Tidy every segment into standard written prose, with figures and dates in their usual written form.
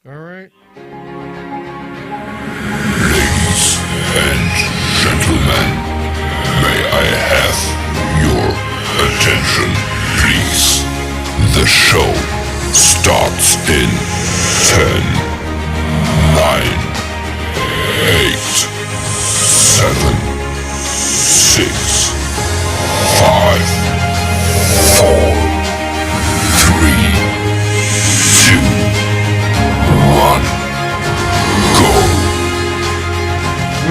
All right. Ladies and gentlemen, may I have your attention, please? The show starts in 10, 9, 8, 7, 6, 5, 4, 3, 2, 1, go.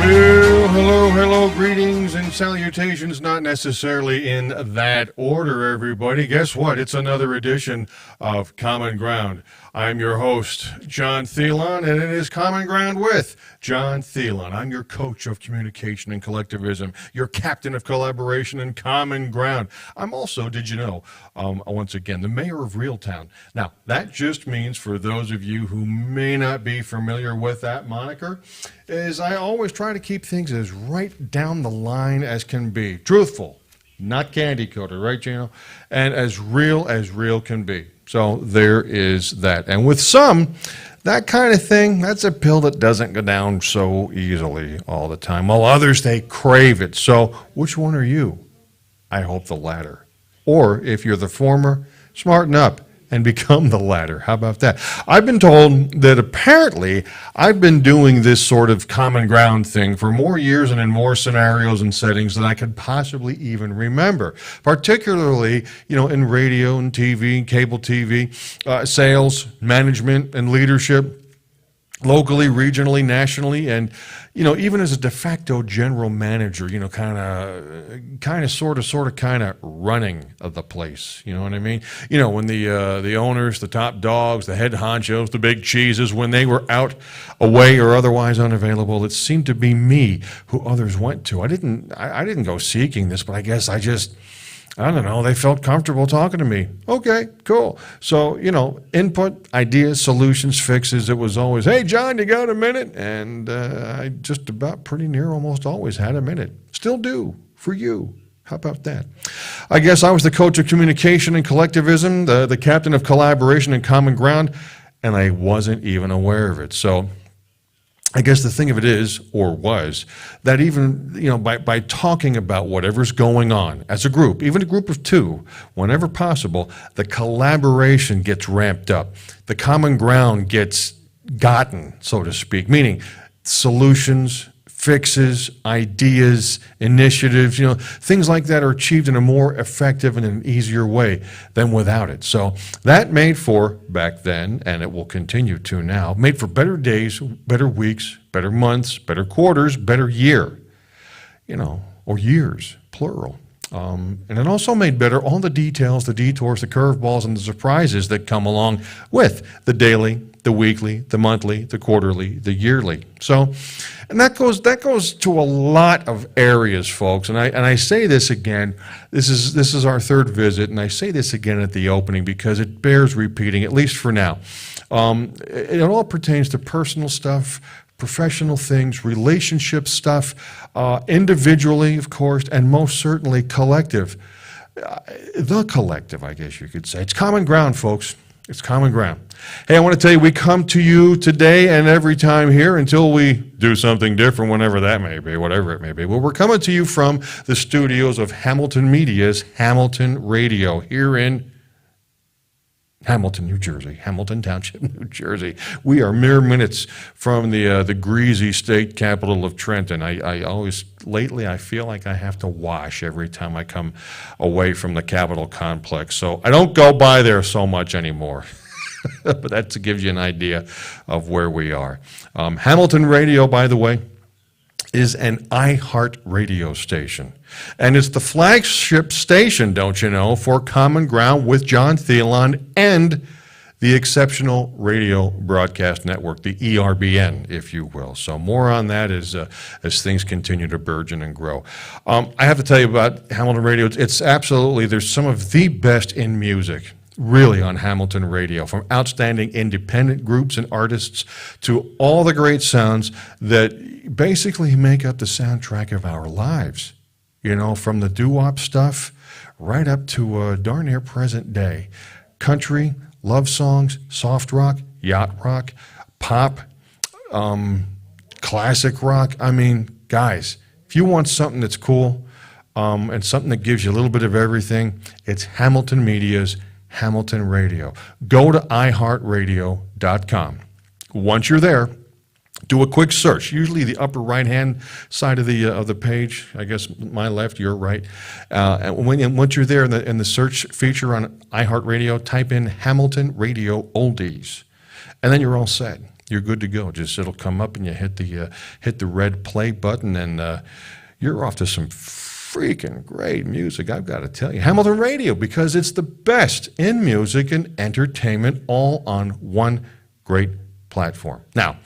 Well, hello, greetings and salutations, not necessarily in that order, everybody. Guess what? It's another edition of Common Ground. I'm your host, John Theillon, and it is Common Ground with John Theillon. I'm your coach of communication and collectivism, your captain of collaboration and common ground. I'm also, did you know, once again, the mayor of Reeltown. Now, that just means, for those of you who may not be familiar with that moniker, is I always try to keep things as right down the line as can be. Truthful, not candy coated, right, Gino? And as real can be. So there is that. And with some, that kind of thing, that's a pill that doesn't go down so easily all the time. While others, they crave it. So which one are you? I hope the latter. Or if you're the former, smarten up and become the latter. How about that? I've been told that apparently I've been doing this sort of common ground thing for more years and in more scenarios and settings than I could possibly even remember. Particularly, in radio and TV, cable TV, sales, management, and leadership, locally, regionally, nationally, and even as a de facto general manager, kind of, sort of running of the place. You know what I mean? When the owners, the top dogs, the head honchos, the big cheeses, when they were out, away, or otherwise unavailable, it seemed to be me who others went to. I didn't go seeking this, but I guess I don't know, they felt comfortable talking to me. Okay, cool. So, input, ideas, solutions, fixes. It was always, hey, John, you got a minute? And I just about pretty near almost always had a minute. Still do, for you. How about that? I guess I was the coach of communication and collectivism, the captain of collaboration and common ground, and I wasn't even aware of it. So I guess the thing of it is, or was, that even, by talking about whatever's going on as a group, even a group of two, whenever possible, the collaboration gets ramped up. The common ground gets gotten, so to speak, meaning solutions, fixes, ideas, initiatives, things like that are achieved in a more effective and an easier way than without it. So that made for, back then, and it will continue to now, made for better days, better weeks, better months, better quarters, better year, or years, plural. And it also made better all the details, the detours, the curveballs, and the surprises that come along with the daily, the weekly, the monthly, the quarterly, the yearly. So, and that goes to a lot of areas, folks. And I say this again. This is our third visit, and I say this again at the opening because it bears repeating, at least for now. It all pertains to personal stuff, professional things, relationship stuff, individually, of course, and most certainly collective. The collective, I guess you could say. It's common ground, folks. It's common ground. Hey, I want to tell you, we come to you today and every time here until we do something different, whenever that may be, whatever it may be. Well, we're coming to you from the studios of Hamilton Media's Hamilton Radio here in Hamilton, New Jersey, Hamilton Township, New Jersey. We are mere minutes from the greasy state capital of Trenton. I always, lately, I feel like I have to wash every time I come away from the Capitol complex. So I don't go by there so much anymore. But that gives you an idea of where we are. Hamilton Radio, by the way, is an iHeart radio station. And it's the flagship station, don't you know, for Common Ground with John Theillon and the Exceptional Radio Broadcast Network, the ERBN, if you will. So more on that as things continue to burgeon and grow. I have to tell you about Hamilton Radio. It's absolutely, there's some of the best in music, really, on Hamilton Radio, from outstanding independent groups and artists to all the great sounds that basically make up the soundtrack of our lives. From the doo-wop stuff right up to darn near present day. Country, love songs, soft rock, yacht rock, pop, classic rock. I mean, guys, if you want something that's cool and something that gives you a little bit of everything, it's Hamilton Media's Hamilton Radio. Go to iHeartRadio.com. Once you're there, do a quick search, usually the upper right-hand side of the page. I guess my left, your right. And once you're there in the search feature on iHeartRadio, type in Hamilton Radio Oldies, and then you're all set. You're good to go. Just it'll come up, and you hit the red play button, and you're off to some freaking great music. I've got to tell you, Hamilton Radio, because it's the best in music and entertainment, all on one great platform. Now,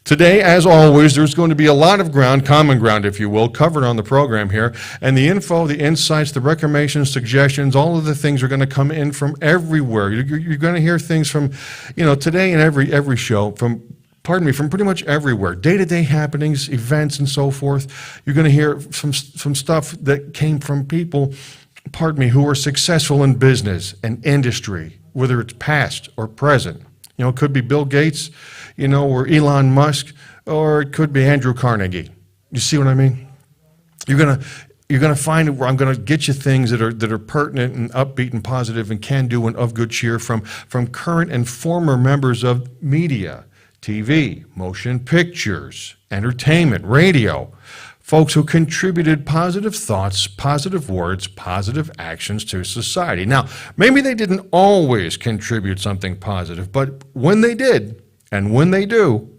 today, as always, there's going to be a lot of ground, common ground, if you will, covered on the program here. And the info, the insights, the recommendations, suggestions, all of the things are going to come in from everywhere. You're going to hear things from, today and every show, from pretty much everywhere. Day-to-day happenings, events, and so forth. You're going to hear from stuff that came from people, who are successful in business and industry, whether it's past or present. It could be Bill Gates, or Elon Musk, or it could be Andrew Carnegie. You see what I mean? You're gonna find where I'm gonna get you things that are pertinent and upbeat and positive and can do and of good cheer from current and former members of media, TV, motion pictures, entertainment, radio. Folks who contributed positive thoughts, positive words, positive actions to society. Now, maybe they didn't always contribute something positive, but when they did, and when they do,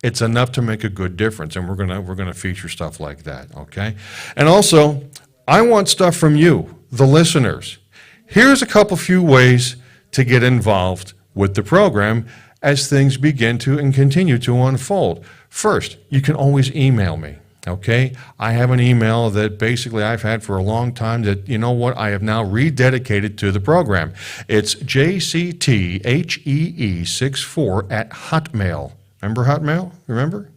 it's enough to make a good difference. And we're gonna feature stuff like that, okay? And also, I want stuff from you, the listeners. Here's a few ways to get involved with the program as things begin to and continue to unfold. First, you can always email me. Okay, I have an email that basically I've had for a long time that, I have now rededicated to the program. It's jcthee64 at Hotmail. Remember Hotmail? Remember?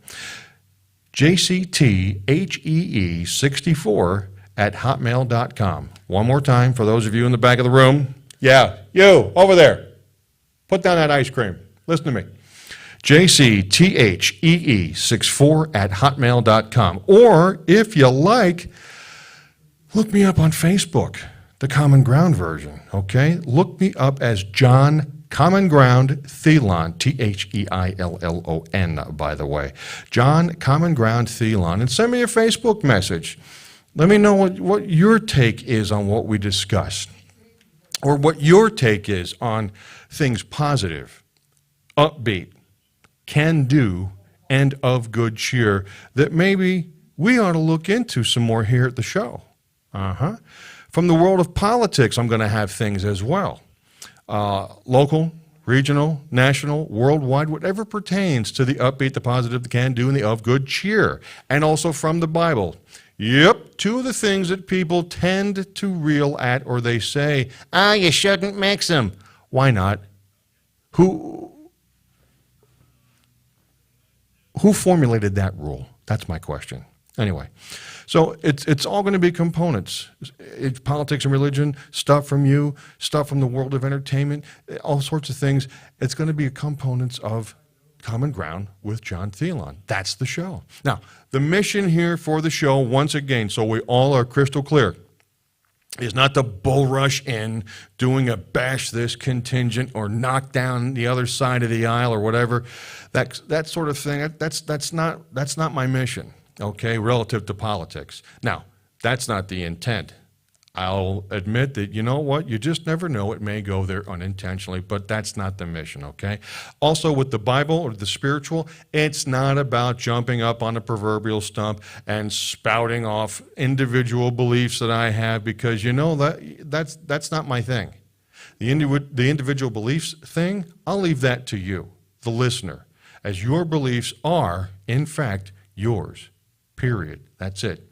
jcthee64 at hotmail.com. One more time for those of you in the back of the room. Yeah, you, over there. Put down that ice cream. Listen to me. jcthee64 at hotmail.com. Or, if you like, look me up on Facebook, the Common Ground version, okay? Look me up as John Common Ground Theillon, Theillon, by the way. John Common Ground Theillon, and send me a Facebook message. Let me know what your take is on what we discussed, or what your take is on things positive, upbeat, can do, and of good cheer that maybe we ought to look into some more here at the show. From the world of politics, I'm going to have things as well. Local, regional, national, worldwide, whatever pertains to the upbeat, the positive, the can do, and the of good cheer. And also from the Bible. Yep, two of the things that people tend to reel at, or they say, you shouldn't mix them. Why not? Who formulated that rule? That's my question. Anyway, so it's all going to be components. It's politics and religion, stuff from you, stuff from the world of entertainment, all sorts of things. It's going to be components of Common Ground with John Theillon. That's the show. Now, the mission here for the show, once again, so we all are crystal clear, is not to bull rush in doing a bash this contingent or knock down the other side of the aisle or whatever, that sort of thing. That's not my mission, okay, relative to politics. Now, that's not the intent. I'll admit that, you know what, you just never know. It may go there unintentionally, but that's not the mission, okay? Also, with the Bible or the spiritual, it's not about jumping up on a proverbial stump and spouting off individual beliefs that I have, because that's not my thing. The individual beliefs thing, I'll leave that to you, the listener, as your beliefs are, in fact, yours, period. That's it.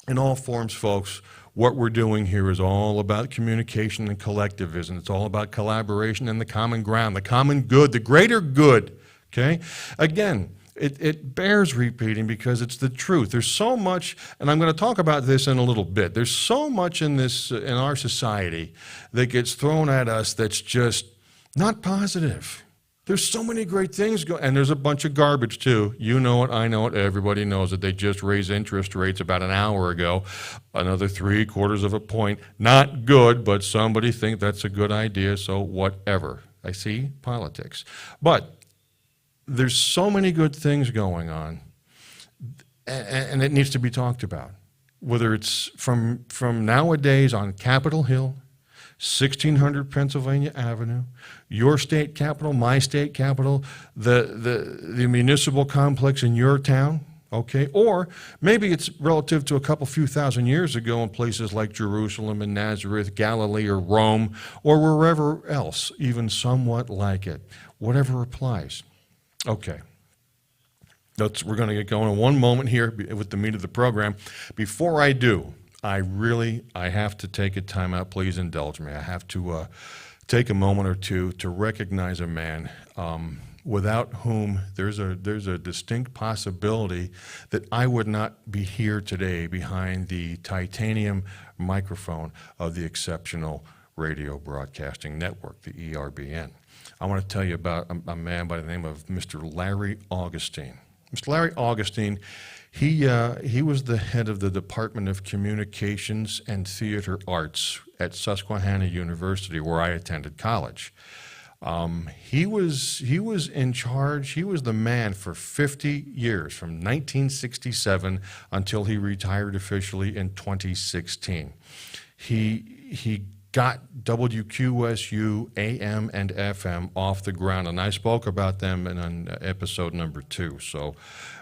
In all forms, folks, what we're doing here is all about communication and collectivism. It's all about collaboration and the common ground, the common good, the greater good, okay? Again, it bears repeating because it's the truth. There's so much, and I'm going to talk about this in a little bit, there's so much in our society that gets thrown at us that's just not positive. There's so many great things going, and there's a bunch of garbage too. You know it, I know it, everybody knows it. They just raised interest rates about an hour ago, another 3/4 of a point. Not good, but somebody think that's a good idea, so whatever. I see politics. But there's so many good things going on, and it needs to be talked about. Whether it's from nowadays on Capitol Hill, 1600 Pennsylvania Avenue, your state capitol, my state capitol, the municipal complex in your town, okay? Or maybe it's relative to a couple few thousand years ago in places like Jerusalem and Nazareth, Galilee or Rome, or wherever else, even somewhat like it. Whatever applies. Okay. We're going to get going in one moment here with the meat of the program. Before I do, I have to take a time out. Please indulge me. I have to take a moment or two to recognize a man without whom there's a distinct possibility that I would not be here today behind the titanium microphone of the Exceptional Radio Broadcasting Network, the ERBN. I want to tell you about a man by the name of Mr. Larry Augustine. Mr. Larry Augustine, he was the head of the Department of Communications and Theater Arts at Susquehanna University, where I attended college. He was in charge. He was the man for 50 years, from 1967 until he retired officially in 2016. He got WQSU AM and FM off the ground, and I spoke about them in episode number 2. So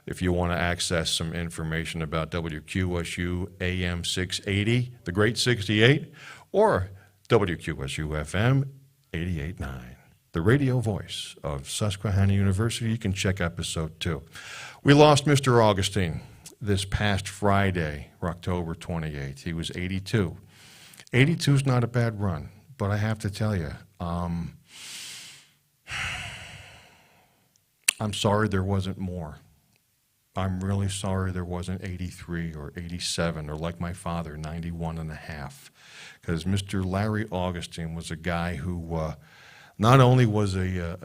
if you want to access some information about WQSU AM 680, the Great 68, or WQSU FM 88.9, the radio voice of Susquehanna University, you can check episode 2. We lost Mr. Augustine this past Friday, October 28th. He was 82. 82 is not a bad run, but I have to tell you, I'm sorry there wasn't more. I'm really sorry there wasn't 83 or 87 or, like my father, 91 and a half. Because Mr. Larry Augustine was a guy who not only was a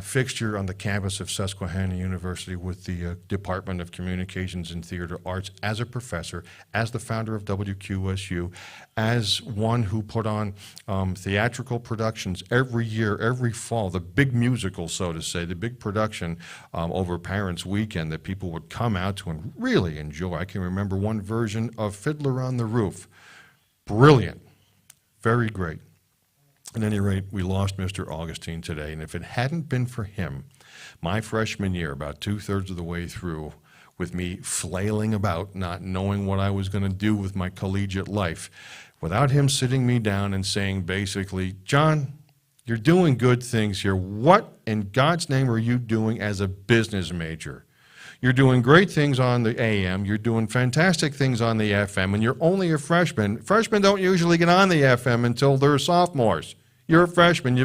fixture on the campus of Susquehanna University with the Department of Communications and Theater Arts as a professor, as the founder of WQSU, as one who put on theatrical productions every year, every fall, the big musical, so to say, the big production over Parents' Weekend that people would come out to and really enjoy. I can remember one version of Fiddler on the Roof. Brilliant. Very great. At any rate, we lost Mr. Augustine today, and if it hadn't been for him, my freshman year, about 2/3 of the way through, with me flailing about, not knowing what I was going to do with my collegiate life, without him sitting me down and saying basically, John, you're doing good things here. What in God's name are you doing as a business major? You're doing great things on the AM, you're doing fantastic things on the FM, and you're only a freshman. Freshmen don't usually get on the FM until they're sophomores. You're a freshman.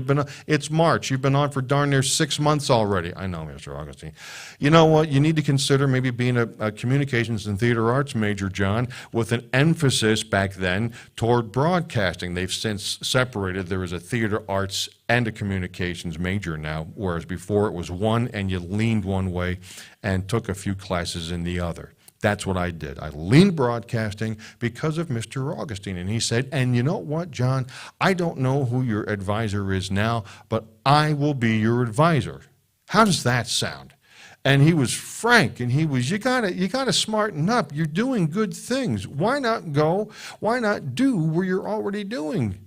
It's March. You've been on for darn near 6 months already. I know, Mr. Augustine. You know what? You need to consider maybe being a communications and theater arts major, John, with an emphasis back then toward broadcasting. They've since separated. There is a theater arts and a communications major now, whereas before it was one and you leaned one way and took a few classes in the other. That's what I did. I leaned broadcasting because of Mr. Augustine. And he said, and you know what, John, I don't know who your advisor is now, but I will be your advisor. How does that sound? And he was frank, and he was, you gotta smarten up. You're doing good things. Why not do where you're already doing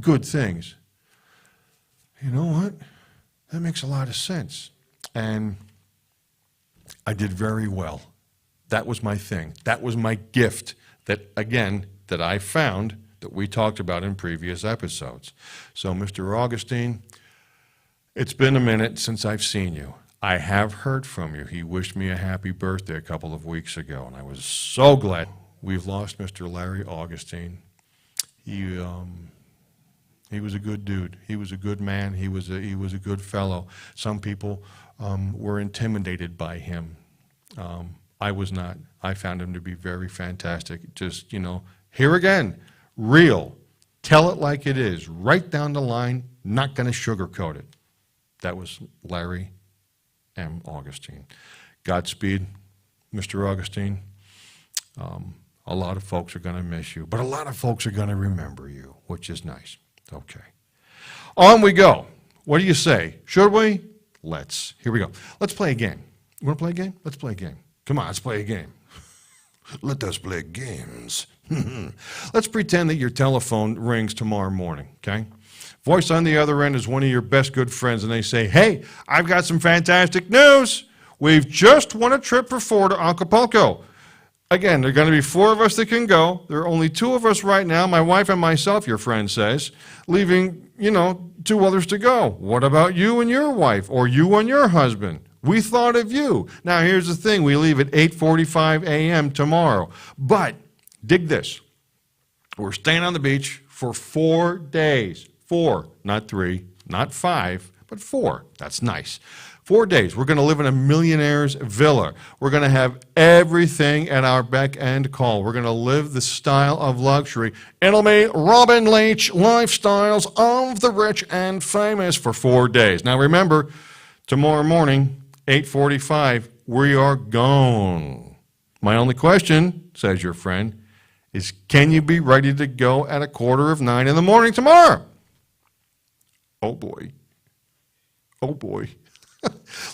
good things? You know what? That makes a lot of sense. And I did very well. That was my thing. That was my gift that I found that we talked about in previous episodes. So, Mr. Augustine, it's been a minute since I've seen you. I have heard from you. He wished me a happy birthday a couple of weeks ago, and I was so glad. We've lost Mr. Larry Augustine. He was a good dude. He was a good man. He was a good fellow. Some people were intimidated by him. I was not. I found him to be very fantastic. Just, here again, real. Tell it like it is. Right down the line, not going to sugarcoat it. That was Larry M. Augustine. Godspeed, Mr. Augustine. A lot of folks are going to miss you, but a lot of folks are going to remember you, which is nice. Okay. On we go. What do you say? Should we? Let's. Here we go. Let's play a game. You want to play a game? Let's play a game. Come on, let's play a game. Let us play games. Let's pretend that your telephone rings tomorrow morning, okay? Voice on the other end is one of your best good friends, and they say, hey, I've got some fantastic news. We've just won a trip for 4 to Acapulco. Again, there are going to be 4 of us that can go. There are only 2 of us right now, my wife and myself, your friend says, leaving, 2 others to go. What about you and your wife, or you and your husband? We thought of you. Now, here's the thing. We leave at 8:45 a.m. tomorrow. But dig this. We're staying on the beach for 4 days. 4, not 3, not 5, but 4. That's nice. 4 days. We're going to live in a millionaire's villa. We're going to have everything at our beck and call. We're going to live the style of luxury. It'll be Robin Leach lifestyles of the rich and famous for 4 days. Now remember, tomorrow morning, 8:45, we are gone. My only question, says your friend, is can you be ready to go at 8:45 in the morning tomorrow? Oh boy. Oh boy.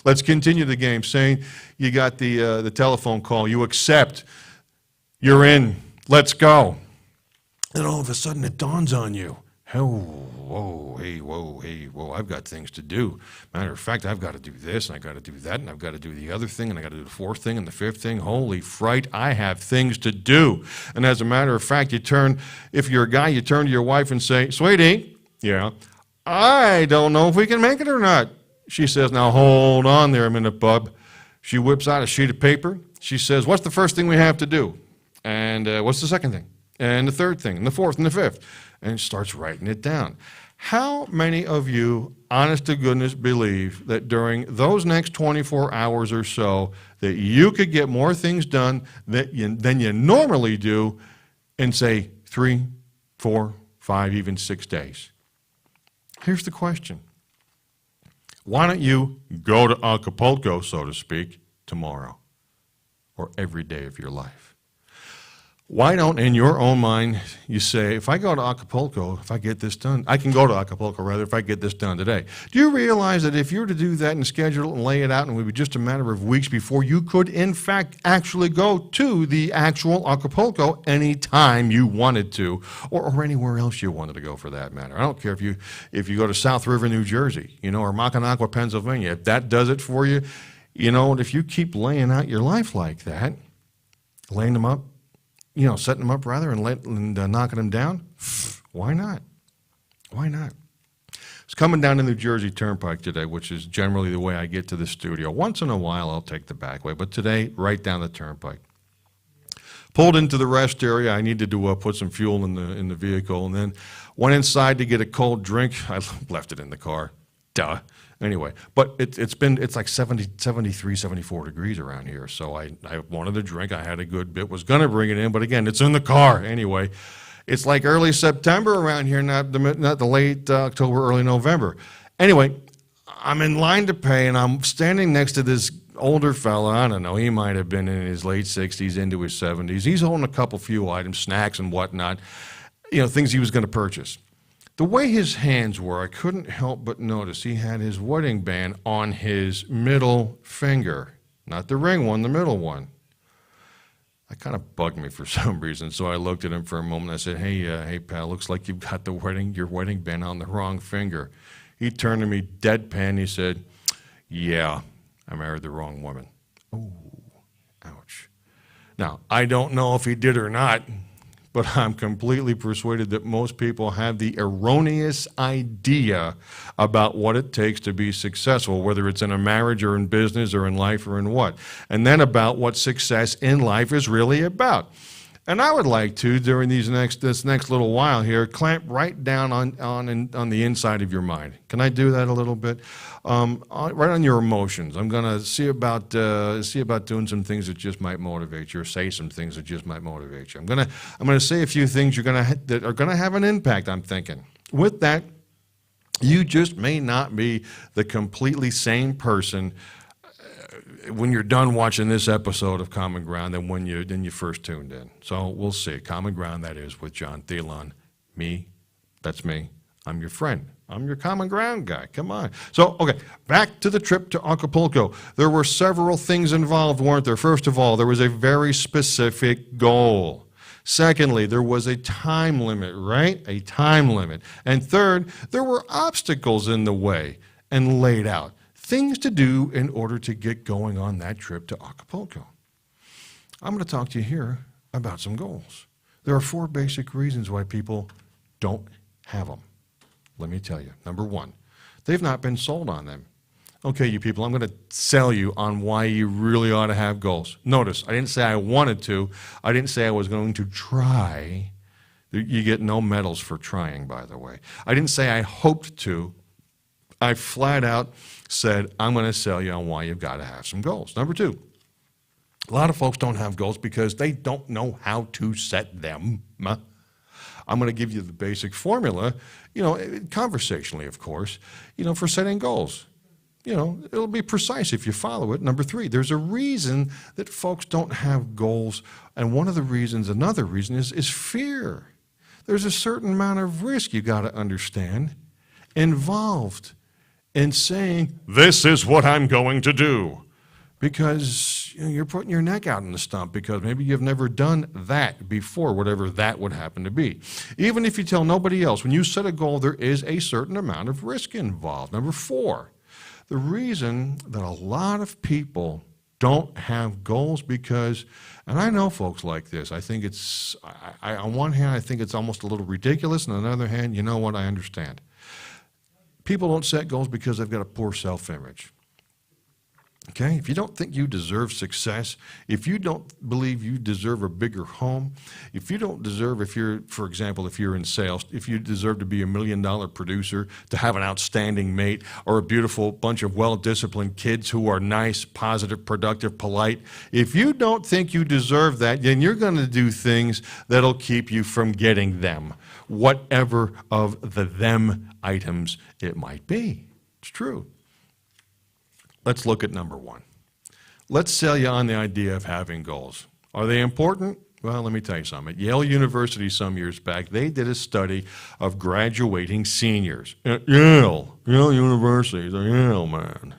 Let's continue the game, saying you got the telephone call, you accept, you're in, let's go. Then all of a sudden it dawns on you, whoa, I've got things to do. Matter of fact, I've got to do this, and I've got to do that, and I've got to do the other thing, and I've got to do the 4th thing and the 5th thing. Holy fright, I have things to do. And as a matter of fact, if you're a guy, you turn to your wife and say, sweetie, yeah, I don't know if we can make it or not. She says, now hold on there a minute, bub. She whips out a sheet of paper. She says, what's the first thing we have to do? And what's the second thing? And the 3rd thing, and the 4th, and the 5th. And starts writing it down. How many of you, honest to goodness, believe that during those next 24 hours or so that you could get more things done than you normally do in, say, 3, 4, 5, even 6 days? Here's the question. Why don't you go to Acapulco, so to speak, tomorrow or every day of your life? Why don't, in your own mind, you say, if I go to Acapulco, if I get this done, I can go to Acapulco, rather, if I get this done today. Do you realize that if you were to do that and schedule it and lay it out, and it would be just a matter of weeks before you could, in fact, actually go to the actual Acapulco anytime you wanted to, or anywhere else you wanted to go for that matter. I don't care if you go to South River, New Jersey, or Mackinac, Pennsylvania. If that does it for you, if you keep laying out your life like that, laying them up, setting them up rather and knocking them down, why not? Why not? I was coming down the New Jersey Turnpike today, which is generally the way I get to the studio. Once in a while, I'll take the back way, but today, right down the Turnpike. Pulled into the rest area. I needed to put some fuel in the vehicle, and then went inside to get a cold drink. I left it in the car. Duh. Anyway, but it's like 73, 74 degrees around here, so I wanted a drink. I had a good bit, was going to bring it in, but again, it's in the car. Anyway, it's like early September around here, not the late October, early November. Anyway, I'm in line to pay, and I'm standing next to this older fella. I don't know, he might have been in his late 60s, into his 70s. He's holding a few items, snacks and whatnot, things he was going to purchase. The way his hands were, I couldn't help but notice he had his wedding band on his middle finger. Not the ring one, the middle one. That kind of bugged me for some reason, so I looked at him for a moment. I said, hey, pal, looks like you've got your wedding band on the wrong finger. He turned to me deadpan. He said, yeah, I married the wrong woman. Oh, ouch. Now, I don't know if he did or not, but I'm completely persuaded that most people have the erroneous idea about what it takes to be successful, whether it's in a marriage or in business or in life or in what, and then about what success in life is really about. And I would like to, during this next little while here, clamp right down on the inside of your mind. Can I do that a little bit? Right on your emotions. I'm going to see about doing some things that just might motivate you, or say some things that just might motivate you. I'm going to say a few things that are going to have an impact, I'm thinking. With that, You just may not be the completely same person when you're done watching this episode of Common Ground than when you first tuned in. So we'll see. Common Ground, that is, with John Theillon. Me, that's me. I'm your friend. I'm your Common Ground guy. Come on. So, okay, back to the trip to Acapulco. There were several things involved, weren't there? First of all, there was a very specific goal. Secondly, there was a time limit, right? A time limit. And third, there were obstacles in the way and laid out. Things to do in order to get going on that trip to Acapulco. I'm going to talk to you here about some goals. There are 4 basic reasons why people don't have them. Let me tell you. Number 1, they've not been sold on them. Okay, you people, I'm going to sell you on why you really ought to have goals. Notice, I didn't say I wanted to. I didn't say I was going to try. You get no medals for trying, by the way. I didn't say I hoped to. I flat out said, I'm going to sell you on why you've got to have some goals. Number 2, a lot of folks don't have goals because they don't know how to set them. I'm going to give you the basic formula, conversationally, of course, for setting goals. It'll be precise if you follow it. Number 3, there's a reason that folks don't have goals. And another reason is fear. There's a certain amount of risk you got to understand involved in saying, this is what I'm going to do. Because you're putting your neck out in the stump because maybe you've never done that before, whatever that would happen to be. Even if you tell nobody else, when you set a goal, there is a certain amount of risk involved. Number 4, the reason that a lot of people don't have goals because, and I know folks like this, I think it's, on one hand, I think it's almost a little ridiculous, and on the other hand, you know what, I understand. People don't set goals because they've got a poor self-image. Okay, if you don't think you deserve success, if you don't believe you deserve a bigger home, if you don't deserve, for example, if you're in sales, if you deserve to be $1 million producer, to have an outstanding mate, or a beautiful bunch of well-disciplined kids who are nice, positive, productive, polite, if you don't think you deserve that, then you're going to do things that'll keep you from getting them, whatever of the them items it might be. It's true. Let's look at number 1. Let's sell you on the idea of having goals. Are they important? Well, let me tell you something. At Yale University some years back, they did a study of graduating seniors. At Yale University, the Yale man.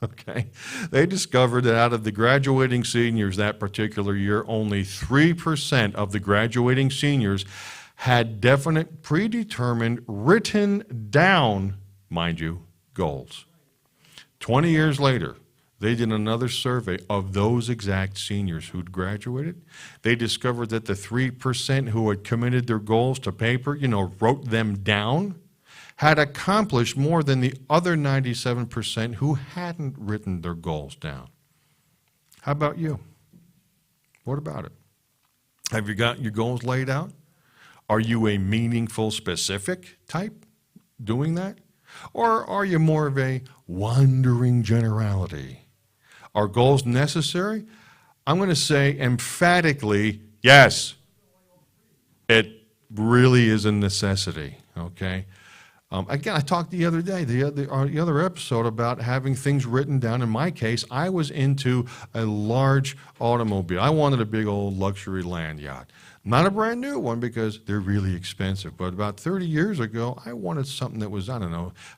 Okay? They discovered that out of the graduating seniors that particular year, only 3% of the graduating seniors had definite, predetermined, written down, mind you, goals. 20 years later, they did another survey of those exact seniors who'd graduated. They discovered that the 3% who had committed their goals to paper, wrote them down, had accomplished more than the other 97% who hadn't written their goals down. How about you? What about it? Have you got your goals laid out? Are you a meaningful, specific type doing that? Or are you more of a wandering generality? Are goals necessary? I'm going to say emphatically, yes. It really is a necessity, okay? Again, I talked the other day, the other episode about having things written down. In my case, I was into a large automobile. I wanted a big old luxury land yacht. Not a brand new one because they're really expensive, but about 30 years ago, I wanted something that was,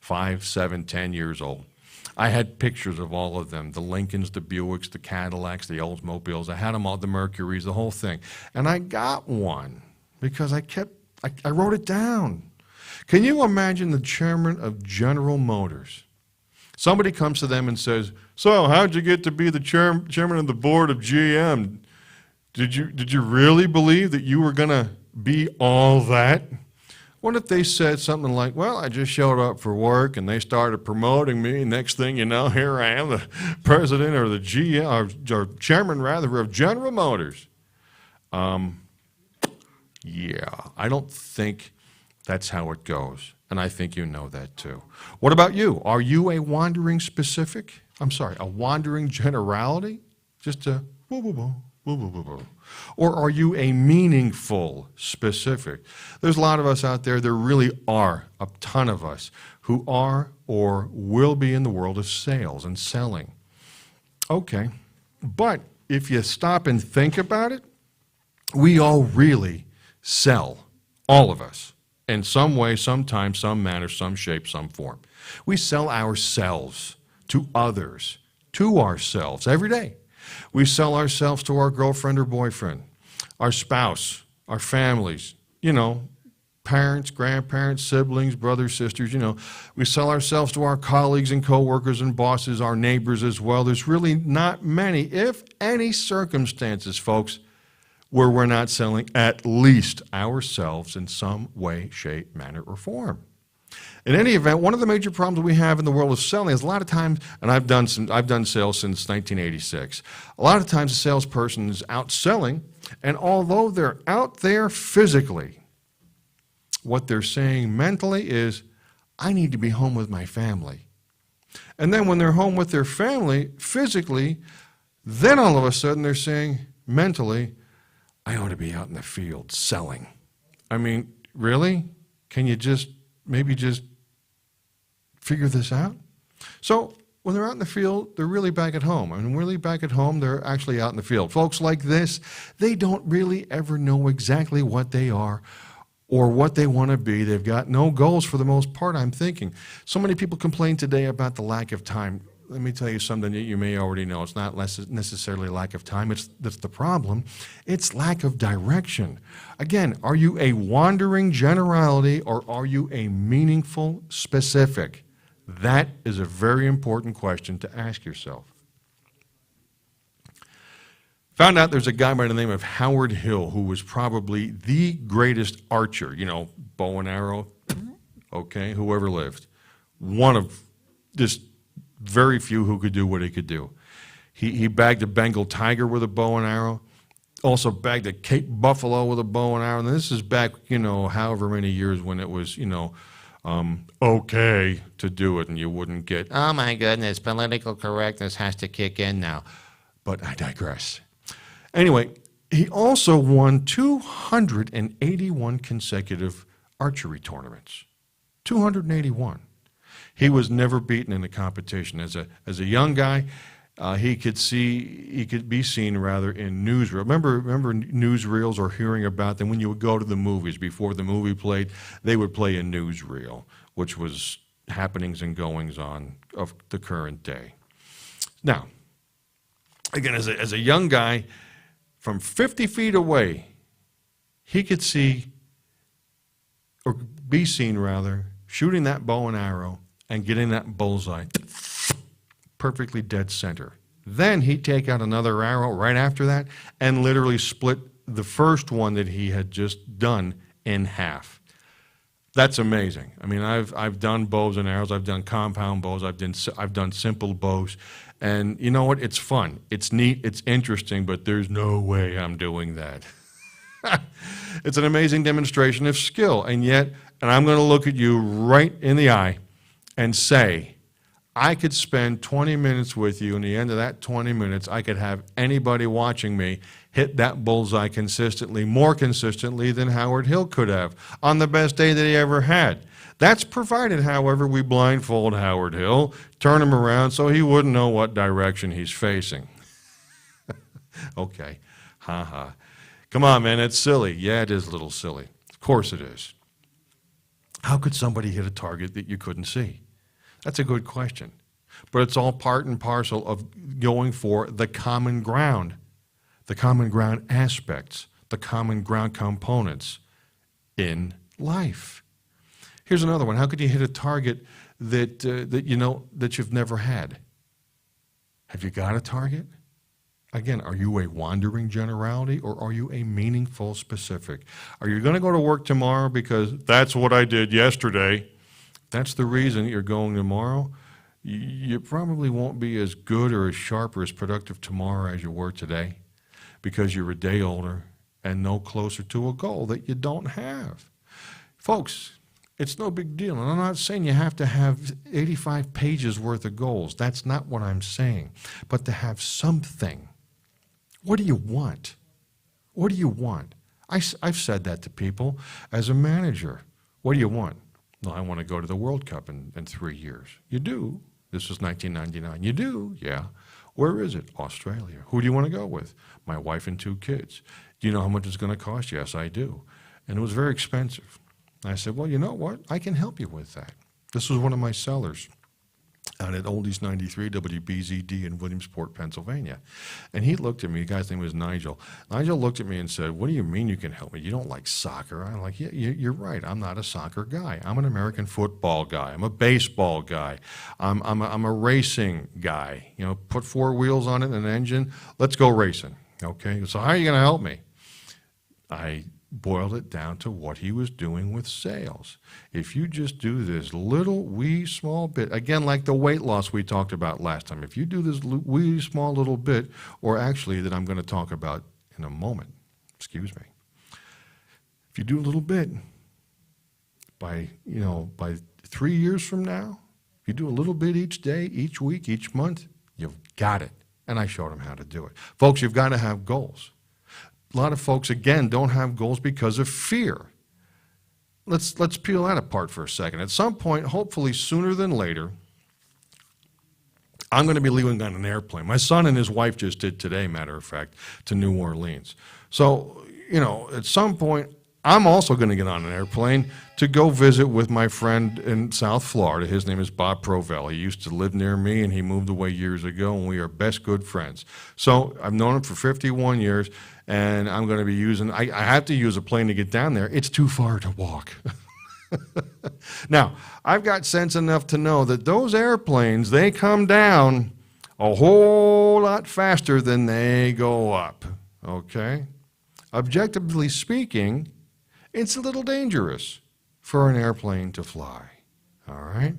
5, 7, 10 years old. I had pictures of all of them, the Lincolns, the Buicks, the Cadillacs, the Oldsmobiles. I had them all, the Mercurys, the whole thing. And I got one because I wrote it down. Can you imagine the chairman of General Motors? Somebody comes to them and says, so how'd you get to be the chairman of the board of GM? Did you really believe that you were going to be all that? What if they said something like, well, I just showed up for work and they started promoting me. Next thing you know, here I am, the president or the GM, or chairman rather, of General Motors. Yeah, I don't think that's how it goes. And I think you know that too. What about you? Are you a wandering generality? Just a woo, woo, woo. Blah, blah, blah, blah. Or are you a meaningful specific? There's a lot of us out there, there really are a ton of us who are or will be in the world of sales and selling. Okay, but if you stop and think about it, we all really sell, all of us, in some way, sometime, some manner, some shape, some form. We sell ourselves to others, to ourselves every day. We sell ourselves to our girlfriend or boyfriend, our spouse, our families, parents, grandparents, siblings, brothers, sisters, We sell ourselves to our colleagues and coworkers and bosses, our neighbors as well. There's really not many, if any, circumstances, folks, where we're not selling at least ourselves in some way, shape, manner, or form. In any event, one of the major problems we have in the world of selling is a lot of times, and I've done sales since 1986. A lot of times a salesperson is out selling, and although they're out there physically, what they're saying mentally is, I need to be home with my family. And then when they're home with their family physically, then all of a sudden they're saying mentally, I ought to be out in the field selling. I mean, really? Can you maybe just figure this out? So when they're out in the field, they're really back at home. And really back at home, they're actually out in the field. Folks like this, they don't really ever know exactly what they are or what they want to be. They've got no goals for the most part, I'm thinking. So many people complain today about the lack of time. Let me tell you something that you may already know. It's not necessarily lack of time. That's the problem. It's lack of direction. Again, are you a wandering generality or are you a meaningful specific? That is a very important question to ask yourself. Found out there's a guy by the name of Howard Hill who was probably the greatest archer, bow and arrow, okay, whoever lived. One of just very few who could do what he could do. He bagged a Bengal tiger with a bow and arrow, also bagged a Cape buffalo with a bow and arrow. And this is back, however many years when it was, okay to do it and you wouldn't get, oh my goodness, political correctness has to kick in now. But I digress. Anyway, he also won 281 consecutive archery tournaments. 281. He was never beaten in a competition. As a young guy, he could be seen rather in newsreels. Remember newsreels or hearing about them when you would go to the movies before the movie played, they would play a newsreel, which was happenings and goings on of the current day. Now, again, as a young guy, from 50 feet away, he could see, or be seen rather, shooting that bow and arrow and getting that bullseye perfectly dead center. Then he'd take out another arrow right after that and literally split the first one that he had just done in half. That's amazing. I mean, I've done bows and arrows. I've done compound bows. I've done simple bows. And you know what? It's fun. It's neat. It's interesting, but there's no way I'm doing that. It's an amazing demonstration of skill. And yet, and I'm going to look at you right in the eye and say, I could spend 20 minutes with you, and at the end of that 20 minutes, I could have anybody watching me hit that bullseye consistently, more consistently than Howard Hill could have on the best day that he ever had. That's provided, however, we blindfold Howard Hill, turn him around so he wouldn't know what direction he's facing. Okay, ha. Come on, man, it's silly. Yeah, it is a little silly. Of course it is. How could somebody hit a target that you couldn't see? That's a good question. But it's all part and parcel of going for the common ground aspects, the common ground components in life. Here's another one. How could you hit a target that you've never had? Have you got a target? Again, are you a wandering generality or are you a meaningful specific? Are you going to go to work tomorrow because that's what I did yesterday? That's the reason you're going tomorrow. You probably won't be as good or as sharp or as productive tomorrow as you were today because you're a day older and no closer to a goal that you don't have. Folks, it's no big deal. And I'm not saying you have to have 85 pages worth of goals. That's not what I'm saying. But to have something What do you want? What do you want? I've said that to people as a manager. What do you want? Well, I want to go to the World Cup in 3 years. You do? This was 1999. You do? Yeah. Where is it? Australia. Who do you want to go with? My wife and 2 kids. Do you know how much it's going to cost? Yes, I do. And it was very expensive. I said, well, you know what? I can help you with that. This was one of my sellers out at Oldies 93 WBZD in Williamsport, Pennsylvania. And he looked at me, the guy's name was Nigel. Nigel looked at me and said, what do you mean you can help me? You don't like soccer? I'm like, yeah, you're right. I'm not a soccer guy. I'm an American football guy. I'm a baseball guy. I'm a racing guy. You know, put 4 wheels on it and an engine. Let's go racing. Okay, so how are you going to help me? I boiled it down to what he was doing with sales. If you just do this little wee small bit, again, like the weight loss we talked about last time, if you do this wee small little bit, or actually that I'm going to talk about in a moment, excuse me, if you do a little bit, by 3 years from now, if you do a little bit each day, each week, each month, you've got it. And I showed him how to do it. Folks, you've got to have goals. A lot of folks, again, don't have goals because of fear. Let's peel that apart for a second. At some point, hopefully sooner than later, I'm going to be leaving on an airplane. My son and his wife just did today, matter of fact, to New Orleans. So, at some point, I'm also going to get on an airplane to go visit with my friend in South Florida. His name is Bob Provell. He used to live near me, and he moved away years ago, and we are best good friends. So I've known him for 51 years, and I'm going to be using, I have to use a plane to get down there. It's too far to walk. Now, I've got sense enough to know that those airplanes, they come down a whole lot faster than they go up, okay? Objectively speaking, it's a little dangerous for an airplane to fly, all right?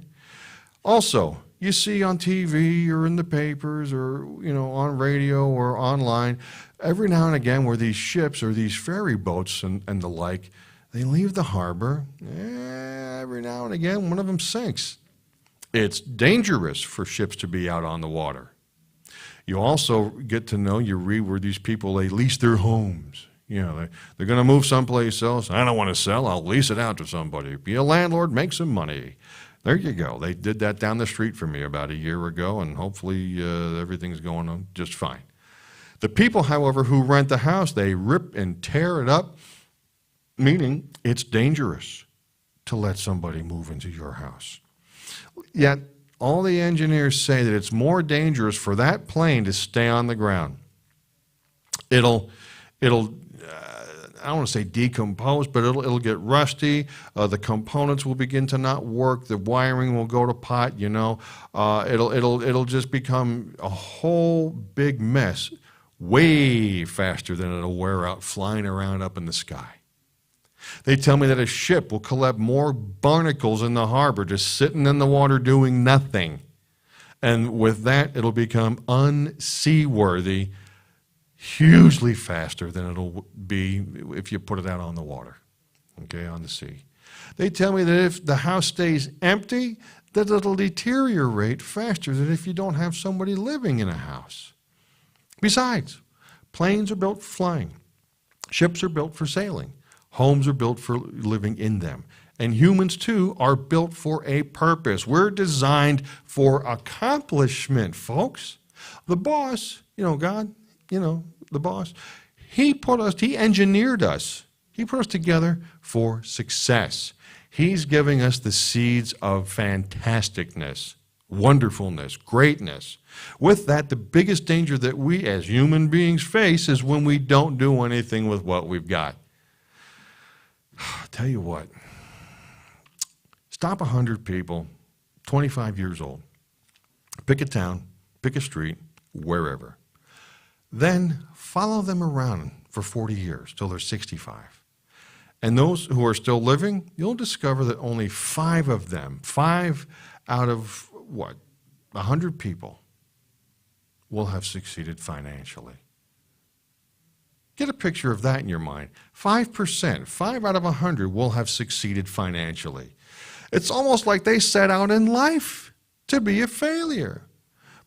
Also, you see on TV or in the papers or, on radio or online, every now and again where these ships or these ferry boats and the like, they leave the harbor, every now and again one of them sinks. It's dangerous for ships to be out on the water. You also get to know, you read where these people, they lease their homes. They're going to move someplace else. I don't want to sell. I'll lease it out to somebody. Be a landlord, make some money. There you go. They did that down the street from me about a year ago, and hopefully everything's going on just fine. The people, however, who rent the house, they rip and tear it up, meaning it's dangerous to let somebody move into your house. Yet, all the engineers say that it's more dangerous for that plane to stay on the ground. It'll I don't want to say decompose, but it'll get rusty. The components will begin to not work. The wiring will go to pot. It'll just become a whole big mess, way faster than it'll wear out flying around up in the sky. They tell me that a ship will collect more barnacles in the harbor just sitting in the water doing nothing, and with that, it'll become unseaworthy hugely faster than it'll be if you put it out on the water, okay, on the sea. They tell me that if the house stays empty, that it'll deteriorate faster than if you don't have somebody living in a house. Besides, planes are built for flying. Ships are built for sailing. Homes are built for living in them. And humans, too, are built for a purpose. We're designed for accomplishment, folks. The boss, God, the boss, he engineered us. He put us together for success. He's giving us the seeds of fantasticness, wonderfulness, greatness. With that, the biggest danger that we as human beings face is when we don't do anything with what we've got. I'll tell you what, stop 100 people, 25 years old, pick a town, pick a street, wherever. Then follow them around for 40 years till they're 65. And those who are still living, you'll discover that only 5 of them, 5 out of 100 people, will have succeeded financially. Get a picture of that in your mind. 5%, 5 out of 100 will have succeeded financially. It's almost like they set out in life to be a failure.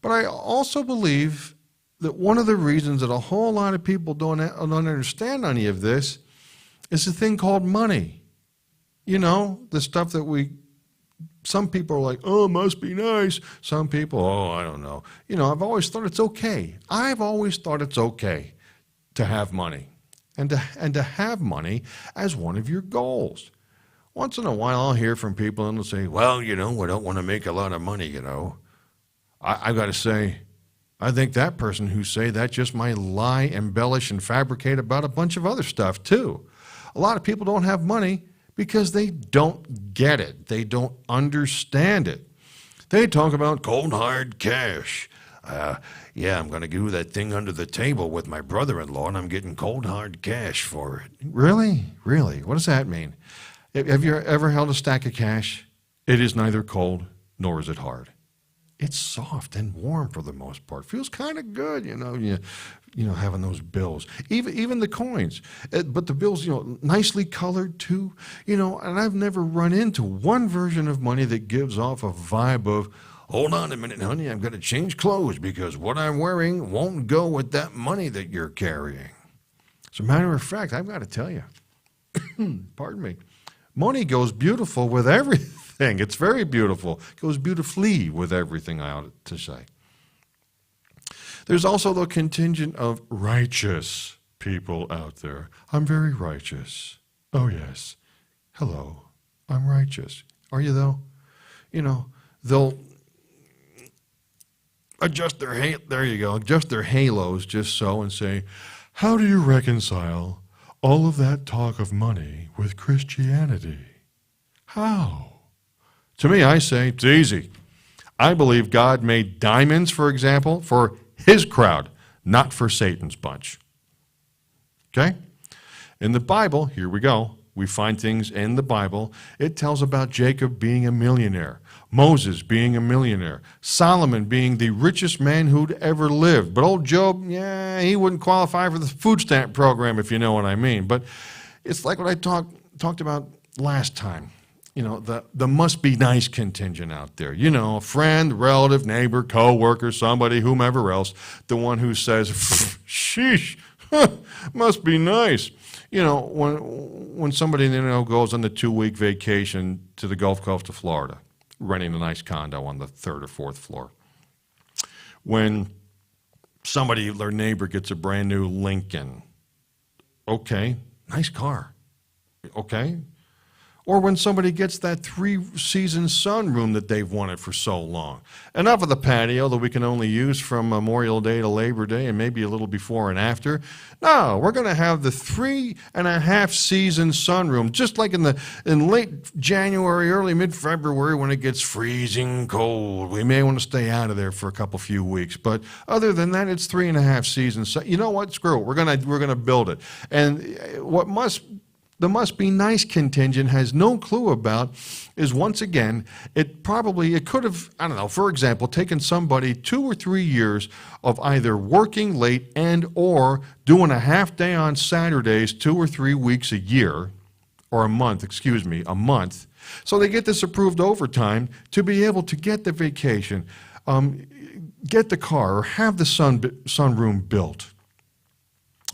But I also believe that one of the reasons that a whole lot of people don't understand any of this is a thing called money. You know, the stuff that some people are like, oh, it must be nice. Some people, oh, I don't know. You know, I've always thought it's okay. I've always thought it's okay to have money and to have money as one of your goals. Once in a while, I'll hear from people and they'll say, well, you know, I don't want to make a lot of money, you know. I've got to say, I think that person who say that just might lie, embellish, and fabricate about a bunch of other stuff, too. A lot of people don't have money because they don't get it. They don't understand it. They talk about cold, hard cash. Yeah, I'm going to do that thing under the table with my brother-in-law, and I'm getting cold, hard cash for it. Really? Really? What does that mean? Have you ever held a stack of cash? It is neither cold nor is it hard. It's soft and warm for the most part. Feels kind of good, you know, having those bills. Even the coins. But the bills, you know, nicely colored too. You know, and I've never run into one version of money that gives off a vibe of, hold on a minute, honey, I'm going to change clothes because what I'm wearing won't go with that money that you're carrying. As a matter of fact, I've got to tell you, pardon me, money goes beautiful with everything. It's very beautiful. It goes beautifully with everything, I ought to say. There's also the contingent of righteous people out there. I'm very righteous. Oh, yes. Hello. I'm righteous. Are you, though? You know, they'll adjust their adjust their halos just so and say, how do you reconcile all of that talk of money with Christianity? How? To me, I say it's easy. I believe God made diamonds, for example, for his crowd, not for Satan's bunch. Okay? In the Bible, here we go. We find things in the Bible. It tells about Jacob being a millionaire, Moses being a millionaire, Solomon being the richest man who'd ever lived. But old Job, yeah, he wouldn't qualify for the food stamp program, if you know what I mean. But it's like what I talked about last time. You know, the must be nice contingent out there. You know, a friend, relative, neighbor, co-worker, somebody, whomever else, the one who says, sheesh, must be nice. You know, when somebody, you know, goes on the 2-week vacation to the Gulf Coast of Florida, renting a nice condo on the 3rd or 4th floor. When somebody, their neighbor, gets a brand new Lincoln. Okay, nice car. Okay. Or when somebody gets that 3-season sunroom that they've wanted for so long. Enough of the patio that we can only use from Memorial Day to Labor Day and maybe a little before and after. No, we're going to have the 3.5-season sunroom, just like in late January, early mid-February when it gets freezing cold. We may want to stay out of there for a few weeks. But other than that, it's 3.5 seasons. So, you know what? Screw it. We're going to build it. And the must be nice contingent has no clue about is, once again, it could have, I don't know, for example, taken somebody 2 or 3 years of either working late and or doing a half day on Saturdays 2 or 3 weeks a year, or a month, so they get this approved overtime to be able to get the vacation, get the car, or have the sunroom built.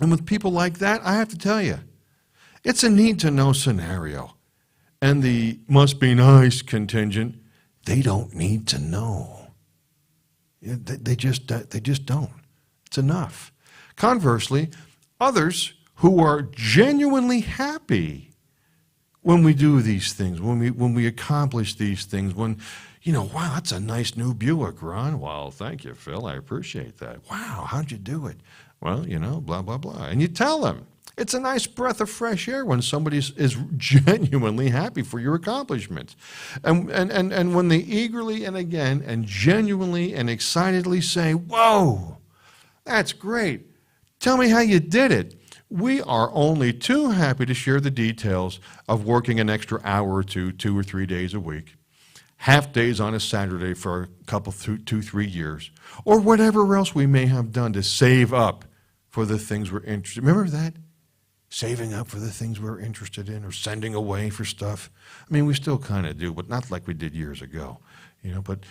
And with people like that, I have to tell you, it's a need-to-know scenario. And the must-be-nice contingent, they don't need to know. They just don't. It's enough. Conversely, others who are genuinely happy when we do these things, when we accomplish these things, when, you know, wow, that's a nice new Buick, Ron. Well, thank you, Phil. I appreciate that. Wow, how'd you do it? Well, you know, blah, blah, blah. And you tell them. It's a nice breath of fresh air when somebody is genuinely happy for your accomplishments. And when they eagerly and again and genuinely and excitedly say, whoa, that's great. Tell me how you did it. We are only too happy to share the details of working an extra hour or 2 or 3 days a week, half days on a Saturday for a couple, 2-3 years, or whatever else we may have done to save up for the things we're interested in. Remember that? Saving up for the things we're interested in, or sending away for stuff. I mean, we still kind of do, but not like we did years ago. You know, but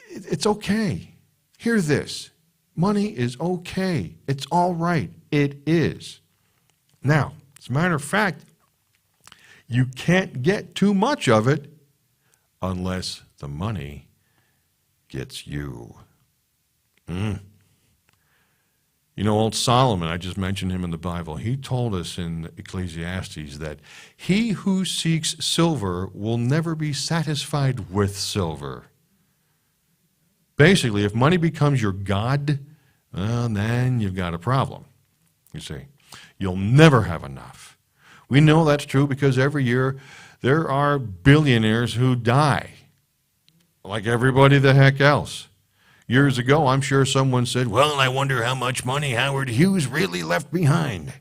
it's okay. Hear this. Money is okay. It's all right. It is. Now, as a matter of fact, you can't get too much of it unless the money gets you. You know, old Solomon, I just mentioned him in the Bible, he told us in Ecclesiastes that he who seeks silver will never be satisfied with silver. Basically, if money becomes your god, well, then you've got a problem, you see. You'll never have enough. We know that's true because every year there are billionaires who die, like everybody the heck else. Years ago, I'm sure someone said, well, I wonder how much money Howard Hughes really left behind.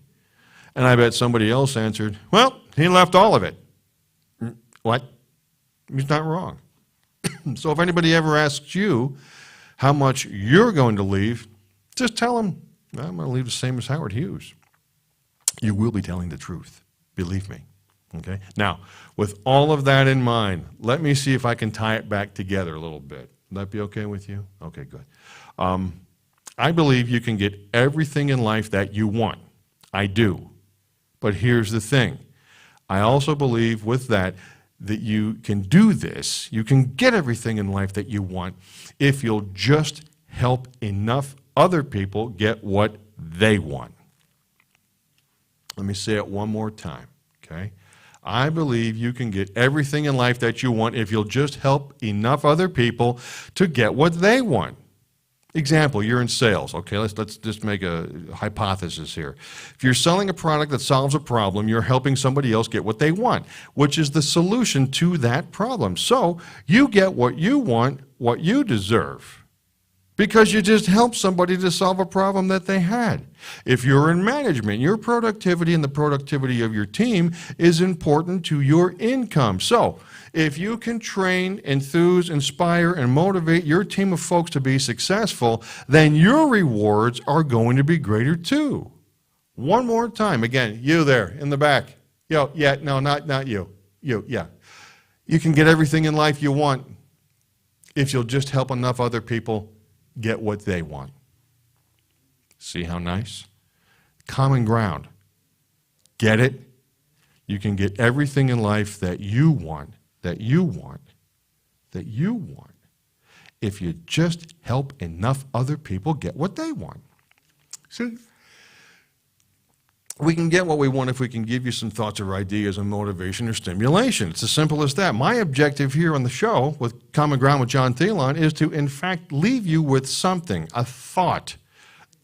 And I bet somebody else answered, well, he left all of it. What? He's not wrong. So if anybody ever asks you how much you're going to leave, just tell them, I'm going to leave the same as Howard Hughes. You will be telling the truth, believe me. Okay? Now, with all of that in mind, let me see if I can tie it back together a little bit. Would that be okay with you? Okay, good. I believe you can get everything in life that you want. I do. But here's the thing. I also believe with that you can do this, you can get everything in life that you want if you'll just help enough other people get what they want. Let me say it one more time, okay? I believe you can get everything in life that you want if you'll just help enough other people to get what they want. Example, you're in sales, okay? Let's just make a hypothesis here. If you're selling a product that solves a problem, you're helping somebody else get what they want, which is the solution to that problem. So you get what you want, what you deserve, because you just helped somebody to solve a problem that they had. If you're in management, your productivity and the productivity of your team is important to your income. So if you can train, enthuse, inspire, and motivate your team of folks to be successful, then your rewards are going to be greater too. One more time. Again, you there in the back. Yo, yeah, no, not you. You, yeah. You can get everything in life you want if you'll just help enough other people get what they want. See how nice? Common ground. Get it? You can get everything in life that you want, if you just help enough other people get what they want. See? We can get what we want if we can give you some thoughts or ideas and motivation or stimulation. It's as simple as that. My objective here on the show with Common Ground with John Theillon is to, in fact, leave you with something, a thought,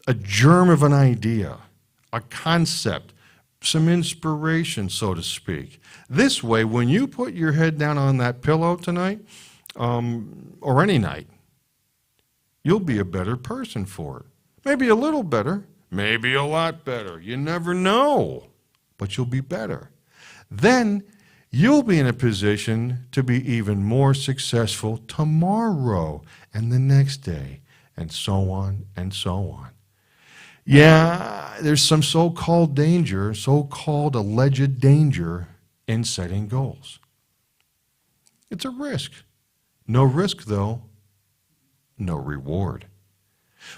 a germ of an idea, a concept, some inspiration, so to speak. This way, when you put your head down on that pillow tonight, or any night, you'll be a better person for it. Maybe a little better. Maybe a lot better. You never know, but you'll be better. Then you'll be in a position to be even more successful tomorrow and the next day, and so on and so on. Yeah, there's some so-called danger, so-called alleged danger in setting goals. It's a risk. No risk, though, no reward.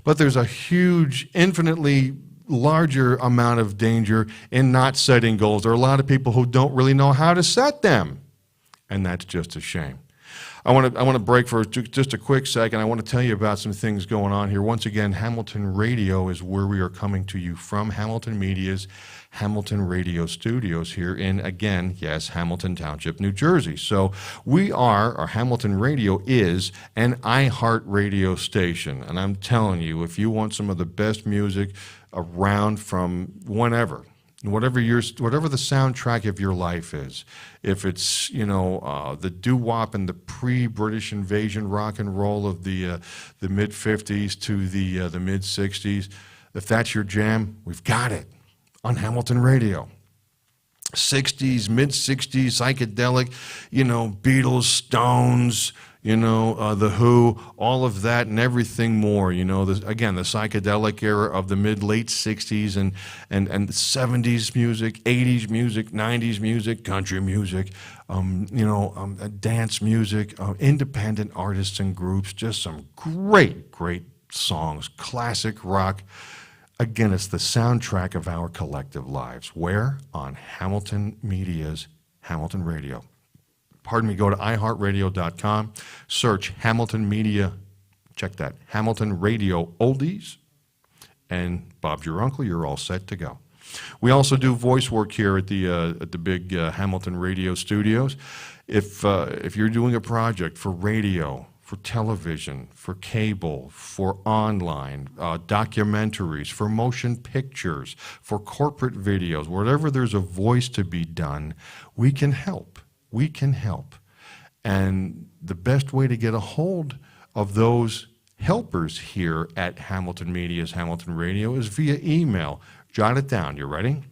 But there's a huge, infinitely larger amount of danger in not setting goals. There are a lot of people who don't really know how to set them, and that's just a shame. I want to break for just a quick second. I want to tell you about some things going on here. Once again, Hamilton Radio is where we are coming to you from Hamilton Media's Hamilton Radio Studios here in, again, yes, Hamilton Township, New Jersey. So our Hamilton Radio is an iHeart radio station. And I'm telling you, if you want some of the best music around from whatever the soundtrack of your life is, if it's, the doo-wop and the pre-British invasion rock and roll of the mid-'50s to the mid-'60s, if that's your jam, we've got it on Hamilton Radio. 60s, mid-'60s, psychedelic, Beatles, Stones, The Who, all of that and everything more, again, the psychedelic era of the mid-late 60s and the 70s music, 80s music, 90s music, country music, dance music, independent artists and groups, just some great songs, classic rock. Again, it's the soundtrack of our collective lives. Where? On Hamilton Media's Hamilton Radio. Pardon me, go to iHeartRadio.com, search Hamilton Media, check that, Hamilton Radio Oldies, and Bob's your uncle, you're all set to go. We also do voice work here at the big Hamilton Radio studios. If you're doing a project for radio, for television, for cable, for online, documentaries, for motion pictures, for corporate videos, wherever there's a voice to be done, we can help. We can help. And the best way to get a hold of those helpers here at Hamilton Media's Hamilton Radio is via email. Jot it down. You ready?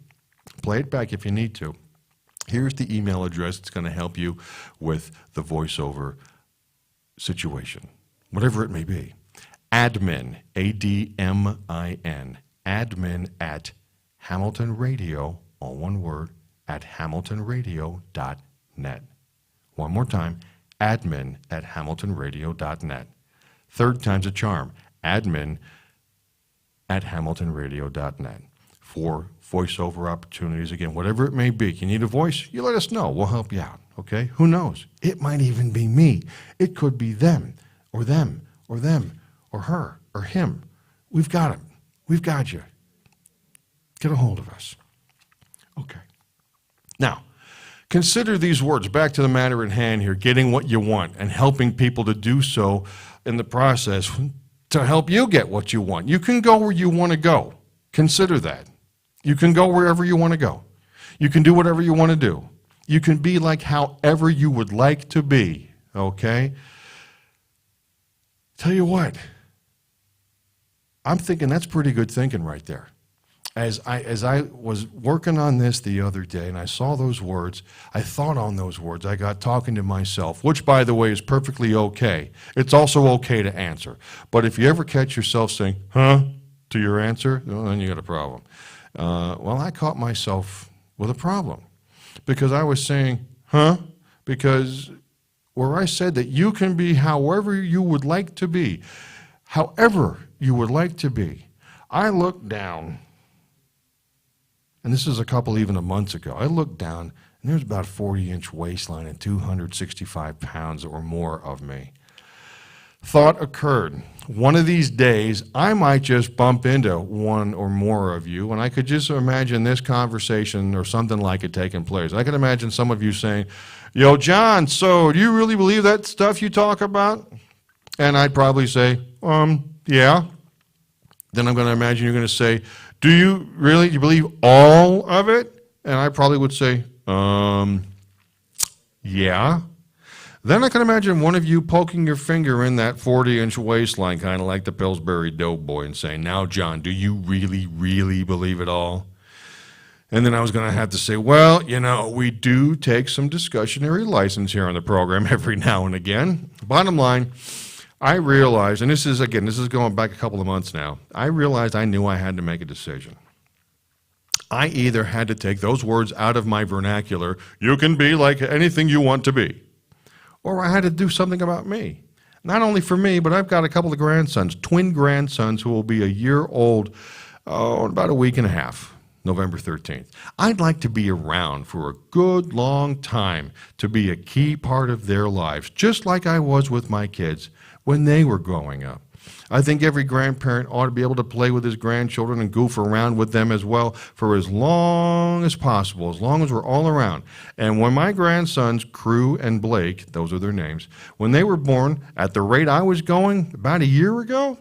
Play it back if you need to. Here's the email address that's going to help you with the voiceover situation, whatever it may be. Admin, A-D-M-I-N, admin at Hamilton Radio, all one word, at hamiltonradio.net. One more time, admin at hamiltonradio.net. Third time's a charm, admin at hamiltonradio.net. For voiceover opportunities, again, whatever it may be. You need a voice? You let us know. We'll help you out, okay? Who knows? It might even be me. It could be them, or them, or them, or her, or him. We've got him. We've got you. Get a hold of us. Okay. Now, consider these words. Back to the matter at hand here, getting what you want and helping people to do so in the process to help you get what you want. You can go where you want to go. Consider that. You can go wherever you want to go. You can do whatever you want to do. You can be like however you would like to be, okay? Tell you what, I'm thinking that's pretty good thinking right there. As I was working on this the other day and I saw those words, I thought on those words, I got talking to myself, which, by the way, is perfectly okay. It's also okay to answer. But if you ever catch yourself saying, huh, to your answer, well, then you got a problem. Well, I caught myself with a problem because I was saying, huh? Because where I said that you can be however you would like to be, however you would like to be, I looked down, and this is a couple even of months ago, I looked down, and there's about a 40-inch waistline and 265 pounds or more of me. Thought occurred. One of these days, I might just bump into one or more of you, and I could just imagine this conversation or something like it taking place. I could imagine some of you saying, yo, John, so do you really believe that stuff you talk about? And I'd probably say, yeah. Then I'm going to imagine you're going to say, do you really believe all of it? And I probably would say, yeah. Then I can imagine one of you poking your finger in that 40-inch waistline, kind of like the Pillsbury Doughboy, and saying, now, John, do you really, really believe it all? And then I was going to have to say, well, you know, we do take some discussionary license here on the program every now and again. Bottom line, I realized, and this is going back a couple of months now, I realized I knew I had to make a decision. I either had to take those words out of my vernacular, you can be like anything you want to be, or I had to do something about me. Not only for me, but I've got a couple of grandsons, twin grandsons who will be a year old in about a week and a half, November 13th. I'd like to be around for a good long time to be a key part of their lives, just like I was with my kids when they were growing up. I think every grandparent ought to be able to play with his grandchildren and goof around with them as well for as long as possible, as long as we're all around. And when my grandsons, Crew and Blake, those are their names, when they were born, at the rate I was going about a year ago,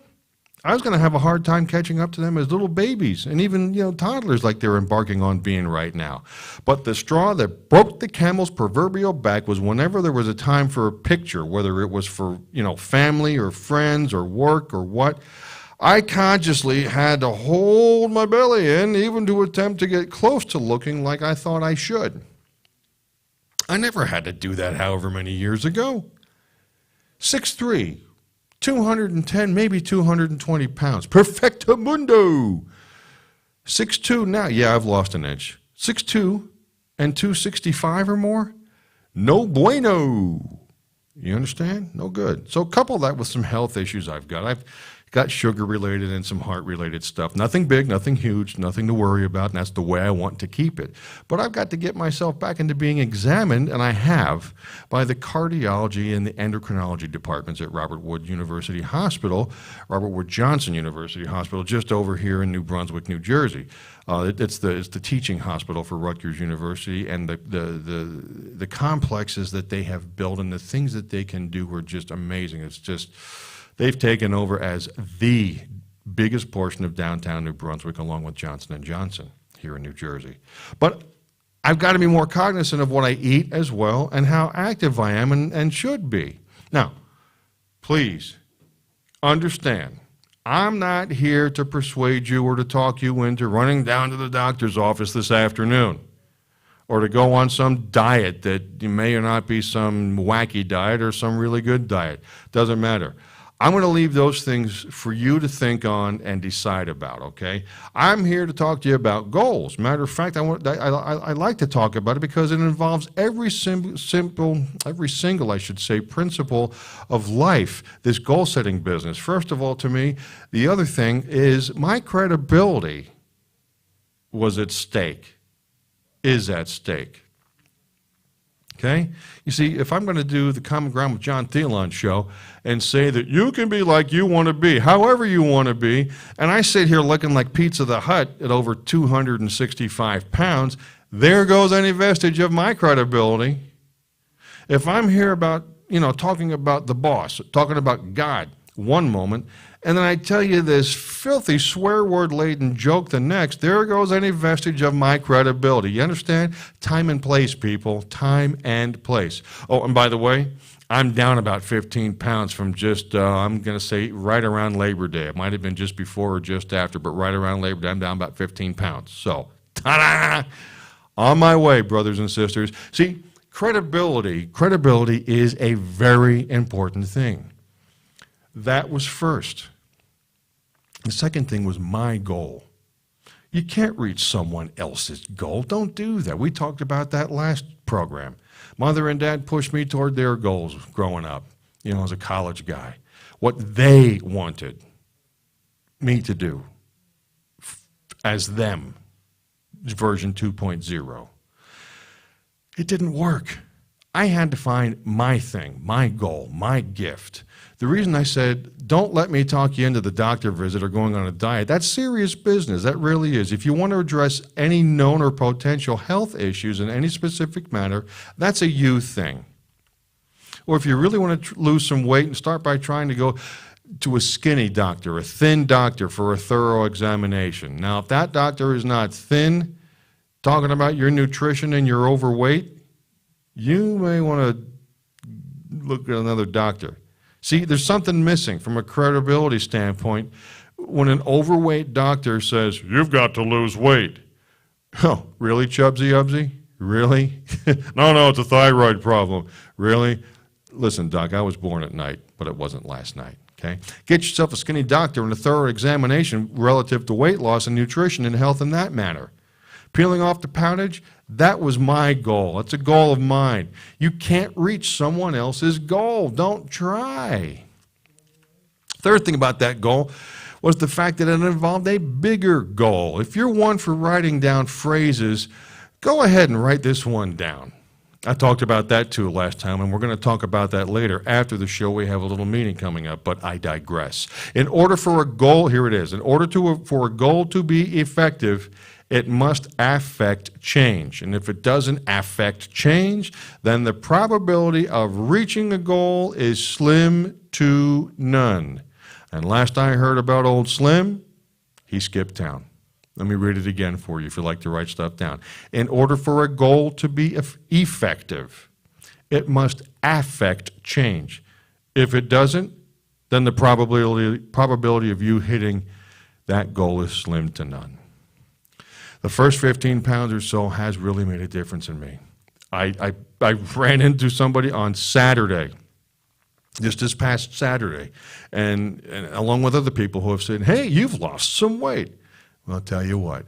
I was going to have a hard time catching up to them as little babies and even, toddlers like they're embarking on being right now. But the straw that broke the camel's proverbial back was whenever there was a time for a picture, whether it was for, family or friends or work or what, I consciously had to hold my belly in even to attempt to get close to looking like I thought I should. I never had to do that however many years ago. 6'3", 210, maybe 220 pounds. Perfectamundo. 6'2" now. Yeah, I've lost an inch. 6'2" and 265 or more? No bueno. You understand? No good. So couple that with some health issues I've got. I've Got sugar-related and some heart-related stuff. Nothing big, nothing huge, nothing to worry about, and that's the way I want to keep it. But I've got to get myself back into being examined, and I have, by the cardiology and the endocrinology departments at Robert Wood Johnson University Hospital, just over here in New Brunswick, New Jersey. It's the teaching hospital for Rutgers University, and the complexes that they have built and the things that they can do are just amazing. It's just, they've taken over as the biggest portion of downtown New Brunswick, along with Johnson & Johnson here in New Jersey. But I've got to be more cognizant of what I eat as well and how active I am and should be. Now, please understand, I'm not here to persuade you or to talk you into running down to the doctor's office this afternoon or to go on some diet that may or not be some wacky diet or some really good diet. Doesn't matter. I'm going to leave those things for you to think on and decide about, okay? I'm here to talk to you about goals. Matter of fact, I like to talk about it because it involves every single, I should say, principle of life, this goal-setting business. First of all, to me, the other thing is my credibility was at stake, is at stake. Okay? You see, if I'm going to do the Common Ground with John Theillon show and say that you can be like you want to be, however you want to be, and I sit here looking like Pizza the Hut at over 265 pounds, there goes any vestige of my credibility. If I'm here about, talking about the boss, talking about God one moment, and then I tell you this filthy swear word-laden joke the next, there goes any vestige of my credibility. You understand? Time and place, people. Time and place. Oh, and by the way, I'm down about 15 pounds from just, I'm going to say, right around Labor Day. It might have been just before or just after, but right around Labor Day, I'm down about 15 pounds. So, ta-da! On my way, brothers and sisters. See, credibility is a very important thing. That was first. The second thing was my goal. You can't reach someone else's goal. Don't do that. We talked about that last program. Mother and dad pushed me toward their goals growing up, as a college guy. What they wanted me to do as them, version 2.0. It didn't work. I had to find my thing, my goal, my gift. The reason I said, don't let me talk you into the doctor visit or going on a diet, that's serious business. That really is. If you want to address any known or potential health issues in any specific matter, that's a you thing. Or if you really want to lose some weight and start by trying to go to a skinny doctor, a thin doctor for a thorough examination. Now, if that doctor is not thin, talking about your nutrition and your overweight, you may want to look at another doctor. See, there's something missing from a credibility standpoint when an overweight doctor says, you've got to lose weight. Oh, really, Chubsy-Ubsy? Really? No, it's a thyroid problem. Really? Listen, Doc, I was born at night, but it wasn't last night, okay? Get yourself a skinny doctor and a thorough examination relative to weight loss and nutrition and health in that manner. Peeling off the poundage, that was my goal. That's a goal of mine. You can't reach someone else's goal. Don't try. Third thing about that goal was the fact that it involved a bigger goal. If you're one for writing down phrases, go ahead and write this one down. I talked about that too last time, and we're going to talk about that later. After the show, we have a little meeting coming up, but I digress. In order for a goal, here it is, for a goal to be effective, it must affect change. And if it doesn't affect change, then the probability of reaching a goal is slim to none. And last I heard about old Slim, he skipped town. Let me read it again for you if you like to write stuff down. In order for a goal to be effective, it must affect change. If it doesn't, then the probability of you hitting that goal is slim to none. The first 15 pounds or so has really made a difference in me. I ran into somebody on Saturday, just this past Saturday, and along with other people who have said, hey, you've lost some weight. Well, I'll tell you what,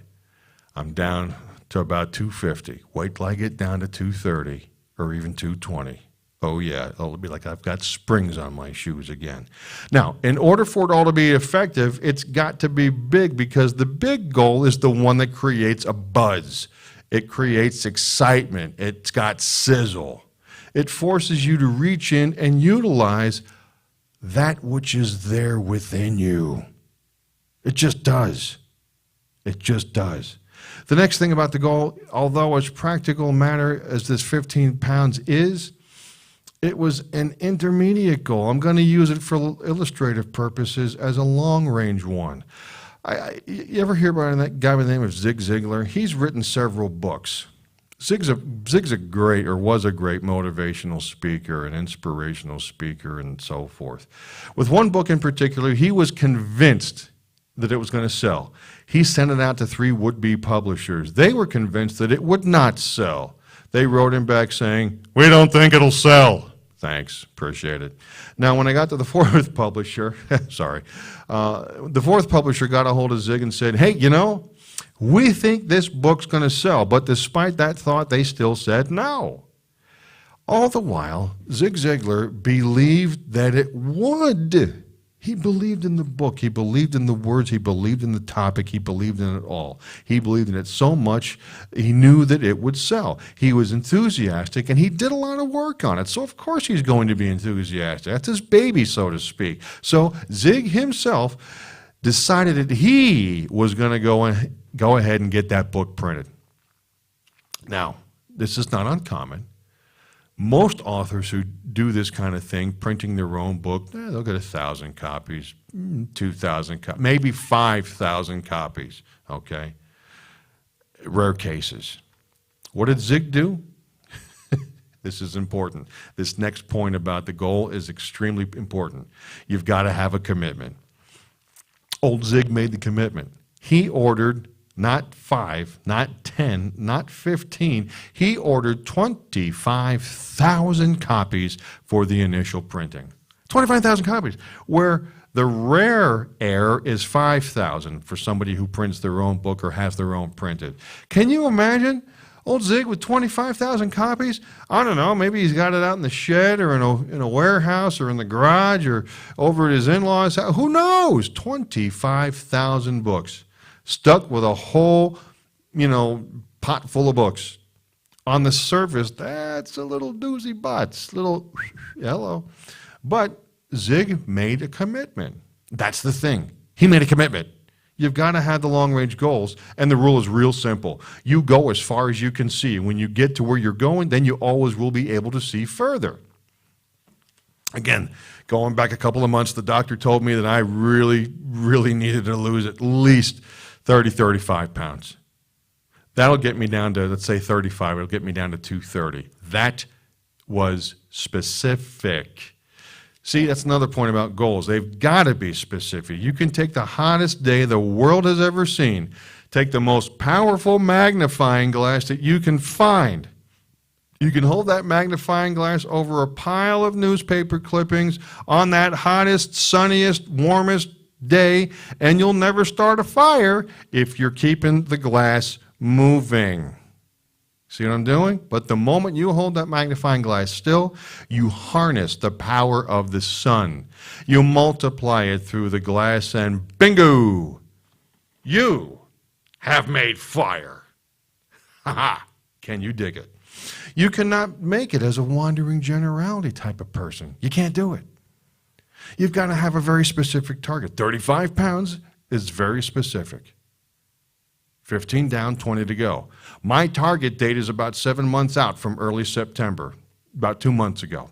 I'm down to about 250. Wait till I get down to 230 or even 220. Oh, yeah, it'll be like I've got springs on my shoes again. Now, in order for it all to be effective, it's got to be big because the big goal is the one that creates a buzz. It creates excitement. It's got sizzle. It forces you to reach in and utilize that which is there within you. It just does. It just does. The next thing about the goal, although as practical matter as this 15 pounds is, it was an intermediate goal. I'm going to use it for illustrative purposes as a long-range one. You ever hear about that guy by the name of Zig Ziglar? He's written several books. Zig's a great, or was a great, motivational speaker, an inspirational speaker, and so forth. With one book in particular, he was convinced that it was going to sell. He sent it out to 3 would-be publishers. They were convinced that it would not sell. They wrote him back saying, "We don't think it'll sell." Thanks, appreciate it. Now, when I got to the 4th publisher, the 4th publisher got a hold of Zig and said, "Hey, we think this book's going to sell." But despite that thought, they still said no. All the while, Zig Ziglar believed that it would. He believed in the book. He believed in the words. He believed in the topic. He believed in it all. He believed in it so much, he knew that it would sell. He was enthusiastic, and he did a lot of work on it. So, of course, he's going to be enthusiastic. That's his baby, so to speak. So Zig himself decided that he was going to go ahead and get that book printed. Now, this is not uncommon. Most authors who do this kind of thing, printing their own book, they'll get 1,000 copies, 2,000 copies, maybe 5,000 copies, okay? Rare cases. What did Zig do? This is important. This next point about the goal is extremely important. You've got to have a commitment. Old Zig made the commitment. He ordered not 5, not 10, not 15. He ordered 25,000 copies for the initial printing. 25,000 copies, where the rare air is 5,000 for somebody who prints their own book or has their own printed. Can you imagine old Zig with 25,000 copies? I don't know, maybe he's got it out in the shed or in a warehouse or in the garage or over at his in-laws' house. Who knows? 25,000 books. Stuck with a whole, pot full of books. On the surface, that's a little doozy butts, little hello. But Zig made a commitment. That's the thing. He made a commitment. You've got to have the long-range goals, and the rule is real simple. You go as far as you can see. When you get to where you're going, then you always will be able to see further. Again, going back a couple of months, the doctor told me that I really, really needed to lose at least 30, 35 pounds. That'll get me down to, let's say 35. It'll get me down to 230. That was specific. See, that's another point about goals. They've got to be specific. You can take the hottest day the world has ever seen, take the most powerful magnifying glass that you can find. You can hold that magnifying glass over a pile of newspaper clippings on that hottest, sunniest, warmest day, and you'll never start a fire if you're keeping the glass moving. See what I'm doing? But the moment you hold that magnifying glass still, you harness the power of the sun. You multiply it through the glass, and bingo! You have made fire. Ha ha! Can you dig it? You cannot make it as a wandering generality type of person. You can't do it. You've got to have a very specific target. 35 pounds is very specific. 15 down, 20 to go. My target date is about 7 months out from early September, about 2 months ago.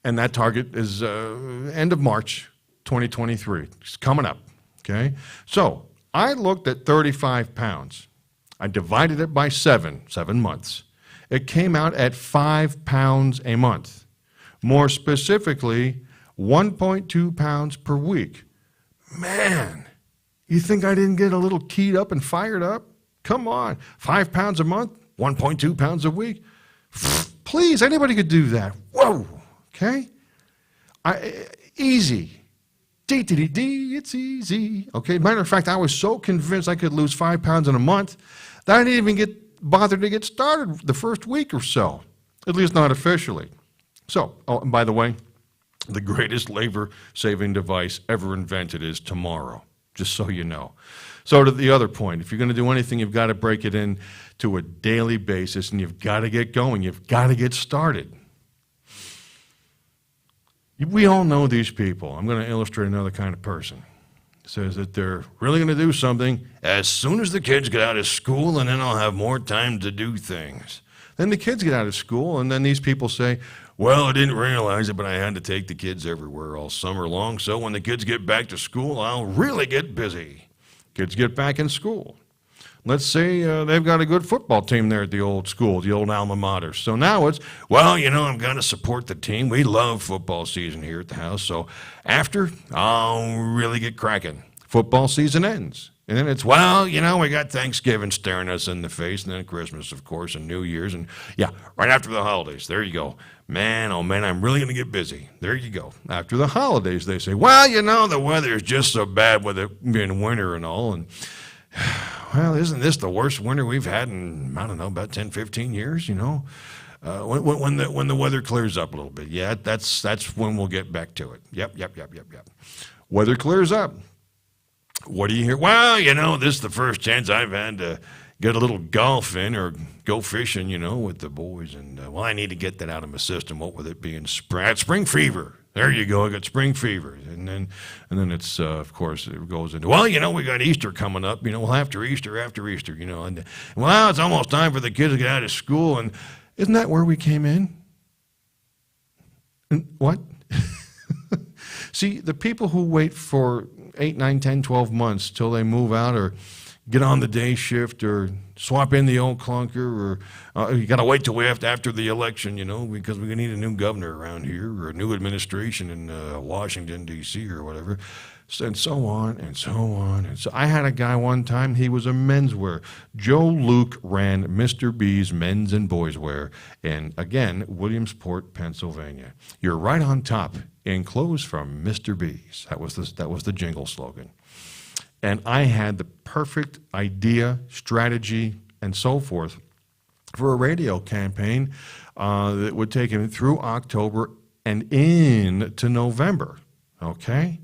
And that target is end of March 2023. It's coming up, okay? So I looked at 35 pounds. I divided it by 7 months. It came out at 5 pounds a month. More specifically, 1.2 pounds per week. Man, you think I didn't get a little keyed up and fired up? Come on, 5 pounds a month, 1.2 pounds a week. Please, anybody could do that. Whoa, okay? Easy. D, it's easy. Okay, matter of fact, I was so convinced I could lose 5 pounds in a month that I didn't even bothered to get started the first week or so, at least not officially. So, oh, and by the way, the greatest labor-saving device ever invented is tomorrow, just so you know. So to the other point, if you're going to do anything, you've got to break it in to a daily basis, and you've got to get going. You've got to get started. We all know these people. I'm going to illustrate another kind of person. It says that they're really going to do something as soon as the kids get out of school, and then I'll have more time to do things. Then the kids get out of school, and then these people say, well, I didn't realize it, but I had to take the kids everywhere all summer long, so when the kids get back to school, I'll really get busy. Kids get back in school. Let's say they've got a good football team there at the old school, the old alma mater. So now it's, well, you know, I've got to support the team. We love football season here at the house. So after, I'll really get cracking. Football season ends. And then it's, well, you know, we got Thanksgiving staring us in the face, and then Christmas, of course, and New Year's. And yeah, right after the holidays, there you go. Man, oh man, I'm really going to get busy. There you go. After the holidays, they say, well, you know, the weather is just so bad with it being winter and all. And well, isn't this the worst winter we've had in, I don't know, about 10, 15 years, you know? When the weather clears up a little bit. Yeah, that's when we'll get back to it. Yep. Weather clears up. What do you hear? Well, you know, this is the first chance I've had to get a little golf in or go fishing, you know, with the boys. And, well, I need to get that out of my system. What with it being spring? I had spring fever. There you go. I got spring fever. And then it's, of course, it goes into, well, you know, we got Easter coming up. You know, well, after Easter, you know. And, well, it's almost time for the kids to get out of school. And isn't that where we came in? And what? See, the people who wait for 8, 9, 10, 12 months till they move out or get on the day shift or swap in the old clunker or you got to wait till after the election, you know, because we need a new governor around here or a new administration in Washington, D.C. or whatever, and so on and so on. And so I had a guy one time, he was a menswear. Joe Luke ran Mr. B's men's and boys wear in, again, Williamsport, Pennsylvania. You're right on top in clothes from Mr. B's. That was the jingle slogan. And I had the perfect idea, strategy, and so forth for a radio campaign that would take him through October and into November. Okay?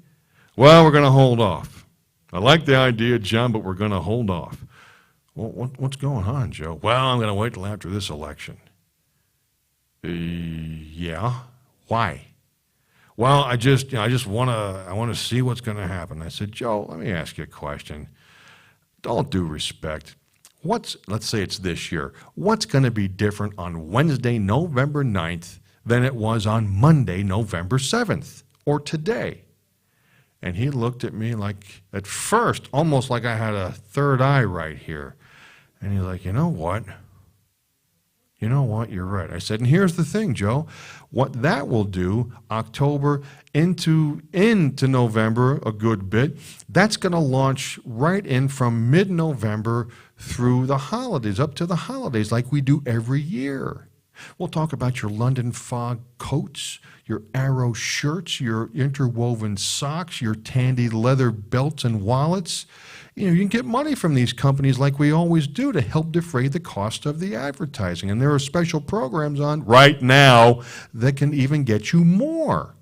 Well, we're going to hold off. I like the idea, John, but we're going to hold off. Well, what's going on, Joe? Well, I'm going to wait till after this election. Yeah? Why? Well, I just want to see what's going to happen. I said, Joe, let me ask you a question. All due respect, let's say it's this year. What's going to be different on Wednesday, November 9th than it was on Monday, November 7th, or today? And he looked at me like, at first, almost like I had a third eye right here. And he's like, you know what? You're right. I said, and here's the thing, Joe. What that will do, October into November, a good bit, that's going to launch right in from mid-November through the holidays, up to the holidays, like we do every year. We'll talk about your London Fog coats, your Arrow shirts, your interwoven socks, your Tandy leather belts and wallets. You know, you can get money from these companies like we always do to help defray the cost of the advertising. And there are special programs on right now that can even get you more.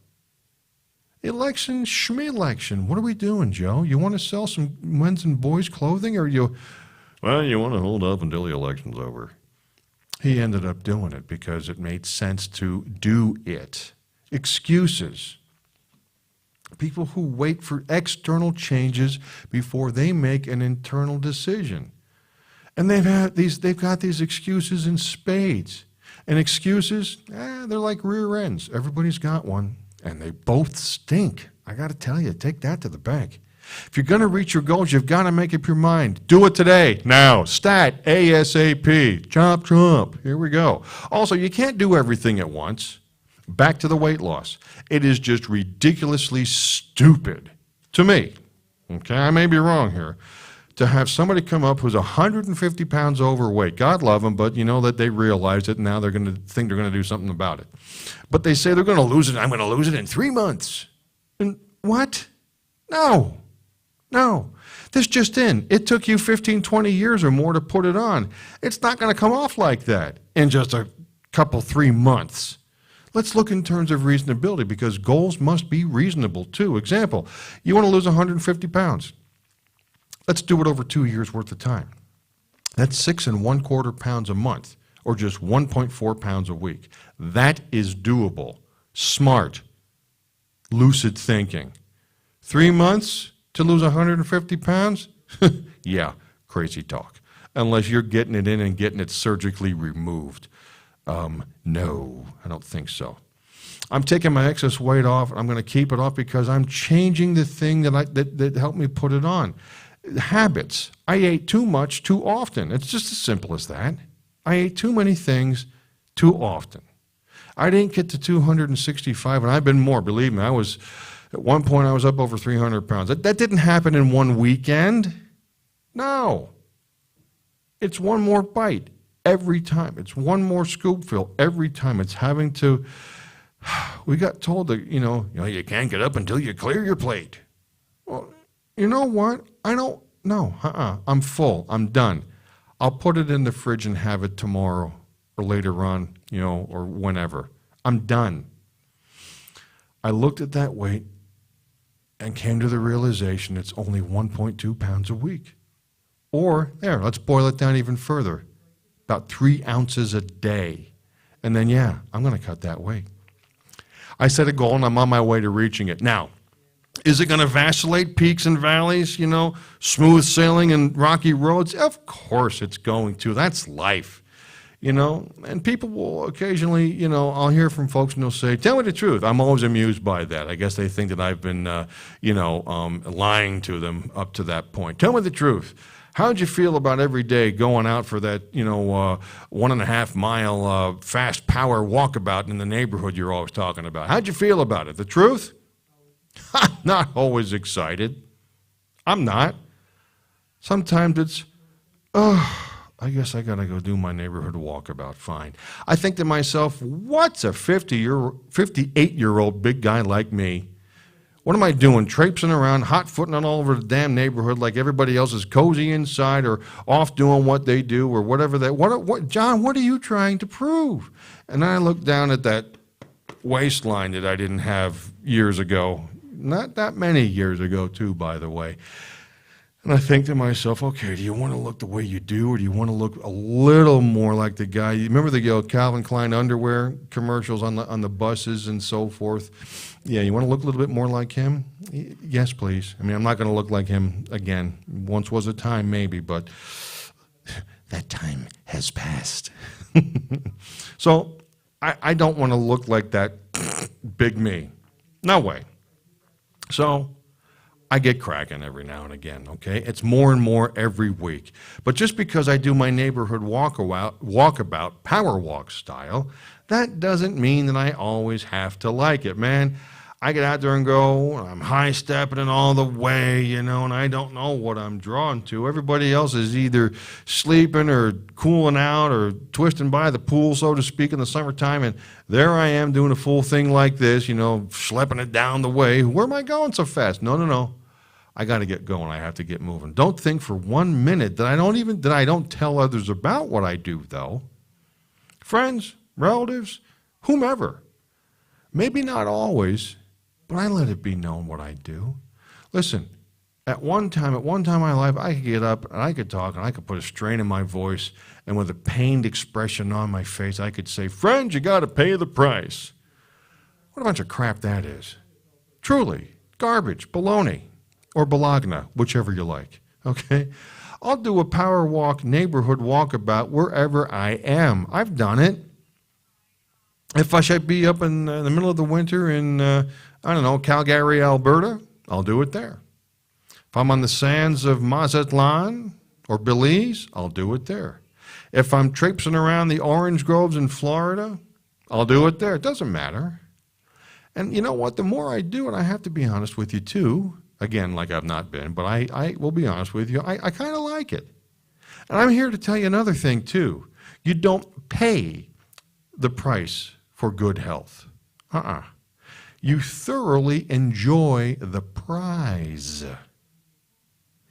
Election, schme-election. What are we doing, Joe? You want to sell some men's and boys' clothing, or you want to hold up until the election's over? He ended up doing it because it made sense to do it. Excuses. People who wait for external changes before they make an internal decision. And they've got these excuses in spades. And excuses, they're like rear ends. Everybody's got one, and they both stink. I got to tell you, take that to the bank. If you're going to reach your goals, you've got to make up your mind. Do it today, now, stat, ASAP, chomp, chomp. Here we go. Also, you can't do everything at once. Back to the weight loss. It is just ridiculously stupid to me. Okay, I may be wrong here. To have somebody come up who's 150 pounds overweight, God love them, but you know that they realize it, and now they're going to think they're going to do something about it. But they say they're going to lose it. I'm going to lose it in 3 months. And what? No. This just in. It took you 15, 20 years or more to put it on. It's not going to come off like that in just a couple, 3 months. Let's look in terms of reasonability, because goals must be reasonable too. Example, you want to lose 150 pounds. Let's do it over 2 years worth of time. That's 6¼ pounds a month, or just 1.4 pounds a week. That is doable. Smart, lucid thinking. 3 months to lose 150 pounds? Yeah, crazy talk. Unless you're getting it in and getting it surgically removed. No, I don't think so. I'm taking my excess weight off, and I'm going to keep it off because I'm changing the thing that helped me put it on. Habits. I ate too much too often. It's just as simple as that. I ate too many things too often. I didn't get to 265, and I've been more. Believe me, at one point I was up over 300 pounds. That didn't happen in one weekend. No. It's one more bite every time. It's one more scoopful every time. It's having to, we got told that, you can't get up until you clear your plate. Well, you know what? I don't know. I'm full. I'm done. I'll put it in the fridge and have it tomorrow or later on, or whenever. I'm done. I looked at that weight and came to the realization it's only 1.2 pounds a week. Or, let's boil it down even further. About 3 ounces a day. And then, I'm going to cut that weight. I set a goal, and I'm on my way to reaching it. Now, is it going to vacillate, peaks and valleys, smooth sailing and rocky roads? Of course it's going to. That's life, And people will occasionally, I'll hear from folks and they'll say, tell me the truth. I'm always amused by that. I guess they think that I've been, lying to them up to that point. Tell me the truth. How'd you feel about every day going out for that, 1.5 mile fast power walkabout in the neighborhood you're always talking about? How'd you feel about it? The truth? I'm not always excited. I'm not. Sometimes it's, I guess I got to go do my neighborhood walkabout. Fine. I think to myself, what's a 58-year-old big guy like me? What am I doing? Traipsing around, hot-footing on all over the damn neighborhood like everybody else is cozy inside or off doing what they do or whatever they, John, what are you trying to prove? And I look down at that waistline that I didn't have years ago. Not that many years ago, too, by the way. And I think to myself, okay, do you want to look the way you do, or do you want to look a little more like the guy? You remember the Calvin Klein underwear commercials on the buses and so forth? Yeah, you want to look a little bit more like him? Yes, please. I mean, I'm not going to look like him again. Once was a time, maybe, but that time has passed. So I don't want to look like that big me. No way. So I get cracking every now and again, okay? It's more and more every week. But just because I do my neighborhood walkabout, power walk style, that doesn't mean that I always have to like it, man. I get out there and go, I'm high-stepping it all the way, and I don't know what I'm drawn to. Everybody else is either sleeping or cooling out or twisting by the pool, so to speak, in the summertime, and there I am doing a full thing like this, schlepping it down the way. Where am I going so fast? No. I got to get going. I have to get moving. Don't think for 1 minute that I don't tell others about what I do, though. Friends, relatives, whomever. Maybe not always, but I let it be known what I do. Listen, at one time in my life, I could get up and I could talk and I could put a strain in my voice, and with a pained expression on my face, I could say, friends, you got to pay the price. What a bunch of crap that is. Truly, garbage, baloney, or balagna, whichever you like, okay? I'll do a power walk, neighborhood walkabout wherever I am. I've done it. If I should be up in the middle of the winter in, Calgary, Alberta, I'll do it there. If I'm on the sands of Mazatlan or Belize, I'll do it there. If I'm traipsing around the orange groves in Florida, I'll do it there. It doesn't matter. And you know what? The more I do it, I have to be honest with you, too. Again, like I've not been, but I will be honest with you, I kind of like it. And I'm here to tell you another thing, too. You don't pay the price for good health. You thoroughly enjoy the prize.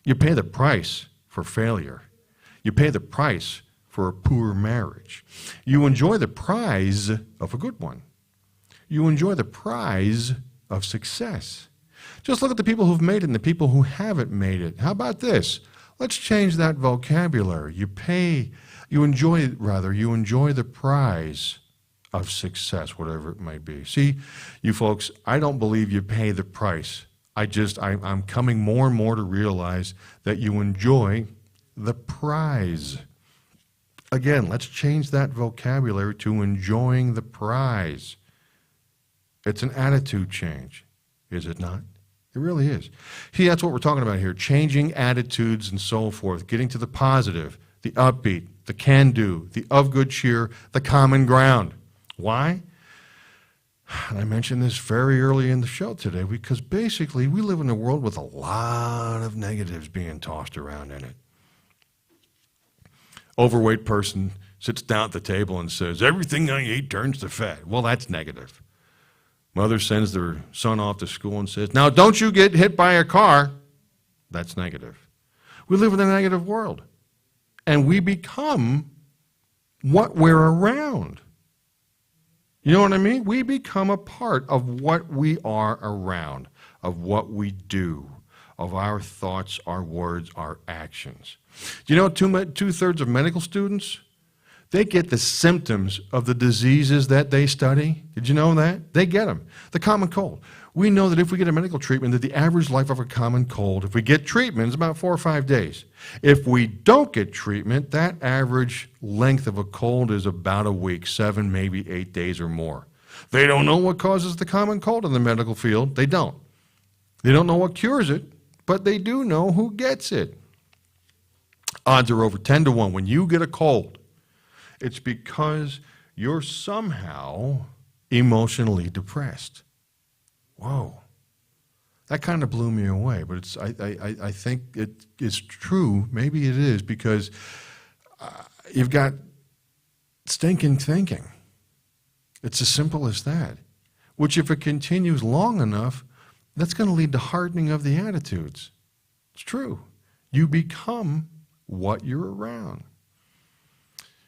You pay the price for failure. You pay the price for a poor marriage. You enjoy the prize of a good one. You enjoy the prize of success. Just look at the people who've made it and the people who haven't made it. How about this? Let's change that vocabulary. You enjoy the prize of success, whatever it might be. See, you folks, I don't believe you pay the price. I'm coming more and more to realize that you enjoy the prize. Again, let's change that vocabulary to enjoying the prize. It's an attitude change, is it not? It really is. See, that's what we're talking about here, changing attitudes and so forth, getting to the positive, the upbeat, the can-do, the of good cheer, the common ground. Why? And I mentioned this very early in the show today because basically we live in a world with a lot of negatives being tossed around in it. Overweight person sits down at the table and says, everything I eat turns to fat. Well, that's negative. Mother sends their son off to school and says, now don't you get hit by a car. That's negative. We live in a negative world. And we become what we're around. You know what I mean? We become a part of what we are around, of what we do, of our thoughts, our words, our actions. Do you know two-thirds of medical students, they get the symptoms of the diseases that they study? Did you know that? They get them. The common cold. We know that if we get a medical treatment, that the average life of a common cold, if we get treatment, is about 4 or 5 days. If we don't get treatment, that average length of a cold is about a week, 7, maybe 8 days or more. They don't know what causes the common cold in the medical field. They don't. They don't know what cures it, but they do know who gets it. Odds are over 10 to 1. When you get a cold, it's because you're somehow emotionally depressed. Whoa. That kind of blew me away, but I think it is true. Maybe it is because you've got stinking thinking. It's as simple as that, which if it continues long enough, that's going to lead to hardening of the attitudes. It's true. You become what you're around.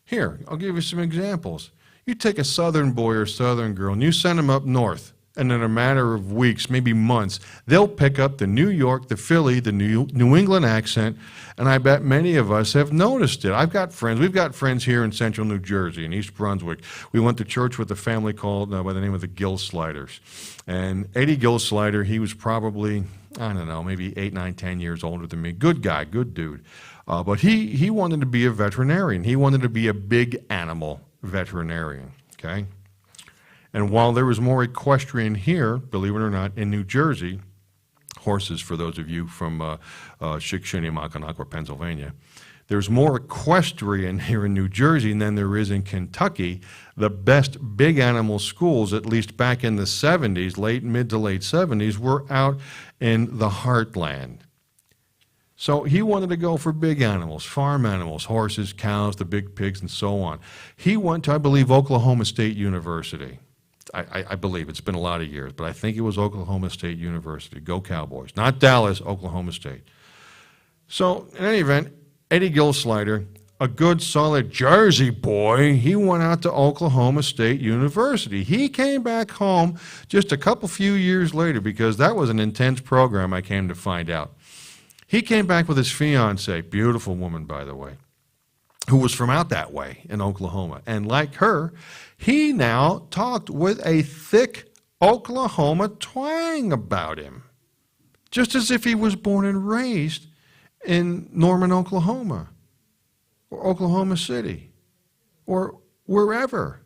Here, I'll give you some examples. You take a southern boy or southern girl and you send them up north, and in a matter of weeks, maybe months, they'll pick up the New York, the Philly, the New England accent, and I bet many of us have noticed it. We've got friends here in central New Jersey, in East Brunswick. We went to church with a family called by the name of the Gill Sliders. And Eddie Gill Slider, he was probably, I don't know, maybe 8, 9, 10 years older than me. Good guy, good dude. But he wanted to be a veterinarian. He wanted to be a big animal veterinarian, okay? And while there was more equestrian here, believe it or not, in New Jersey, horses for those of you from Shikshini-Mackinac, Pennsylvania, there's more equestrian here in New Jersey than there is in Kentucky. The best big animal schools, at least back in the 70s, mid to late 70s, were out in the heartland. So he wanted to go for big animals, farm animals, horses, cows, the big pigs, and so on. He went to, I believe, Oklahoma State University. I believe. It's been a lot of years, but I think it was Oklahoma State University. Go Cowboys. Not Dallas, Oklahoma State. So, in any event, Eddie Gill Slider, a good, solid Jersey boy, he went out to Oklahoma State University. He came back home just a few years later because that was an intense program, I came to find out. He came back with his fiancée, beautiful woman, by the way, who was from out that way in Oklahoma. And like her, he now talked with a thick Oklahoma twang about him, just as if he was born and raised in Norman, Oklahoma, or Oklahoma City, or wherever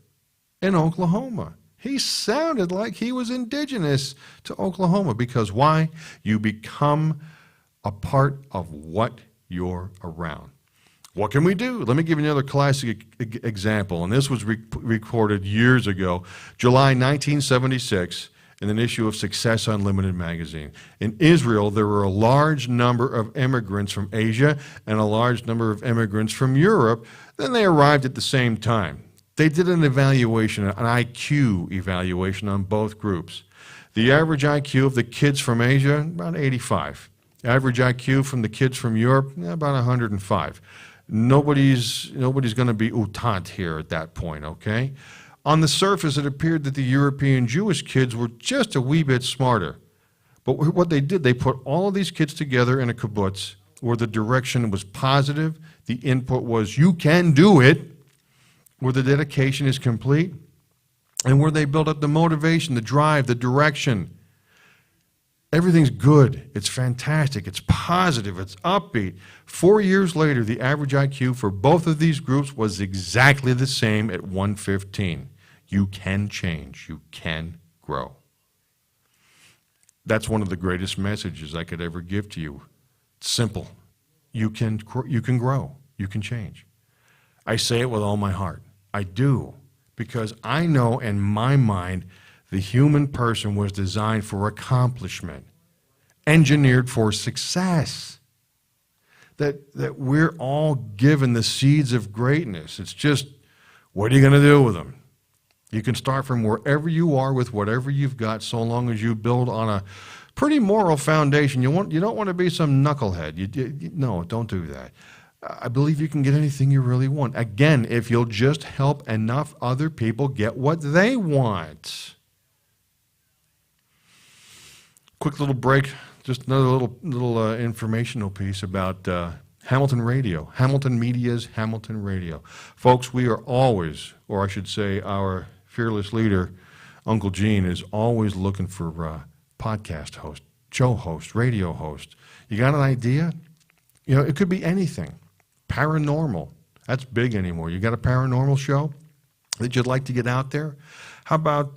in Oklahoma. He sounded like he was indigenous to Oklahoma because why? You become a part of what you're around. What can we do? Let me give you another classic example, and this was recorded years ago, July 1976, in an issue of Success Unlimited magazine. In Israel, there were a large number of immigrants from Asia and a large number of immigrants from Europe. Then they arrived at the same time. They did an evaluation, an IQ evaluation on both groups. The average IQ of the kids from Asia, about 85. Average IQ from the kids from Europe, about 105. Nobody's going to be outant here at that point, okay? On the surface, it appeared that the European Jewish kids were just a wee bit smarter. But what they did, they put all of these kids together in a kibbutz where the direction was positive, the input was, you can do it, where the dedication is complete, and where they build up the motivation, the drive, the direction. Everything's good. It's fantastic. It's positive. It's upbeat. 4 years later, the average IQ for both of these groups was exactly the same at 115. You can change. You can grow. That's one of the greatest messages I could ever give to you. It's simple. You can grow. You can change. I say it with all my heart. I do. Because I know in my mind the human person was designed for accomplishment, engineered for success. That we're all given the seeds of greatness. It's just, what are you going to do with them? You can start from wherever you are with whatever you've got, so long as you build on a pretty moral foundation. You don't want to be some knucklehead. No, don't do that. I believe you can get anything you really want. Again, if you'll just help enough other people get what they want. Quick little break, just another little informational piece about Hamilton Radio, Hamilton Media's Hamilton Radio. Folks, we are always, or I should say our fearless leader, Uncle Gene, is always looking for podcast host, show host, radio host. You got an idea? You know, it could be anything. Paranormal, that's big anymore. You got a paranormal show that you'd like to get out there? How about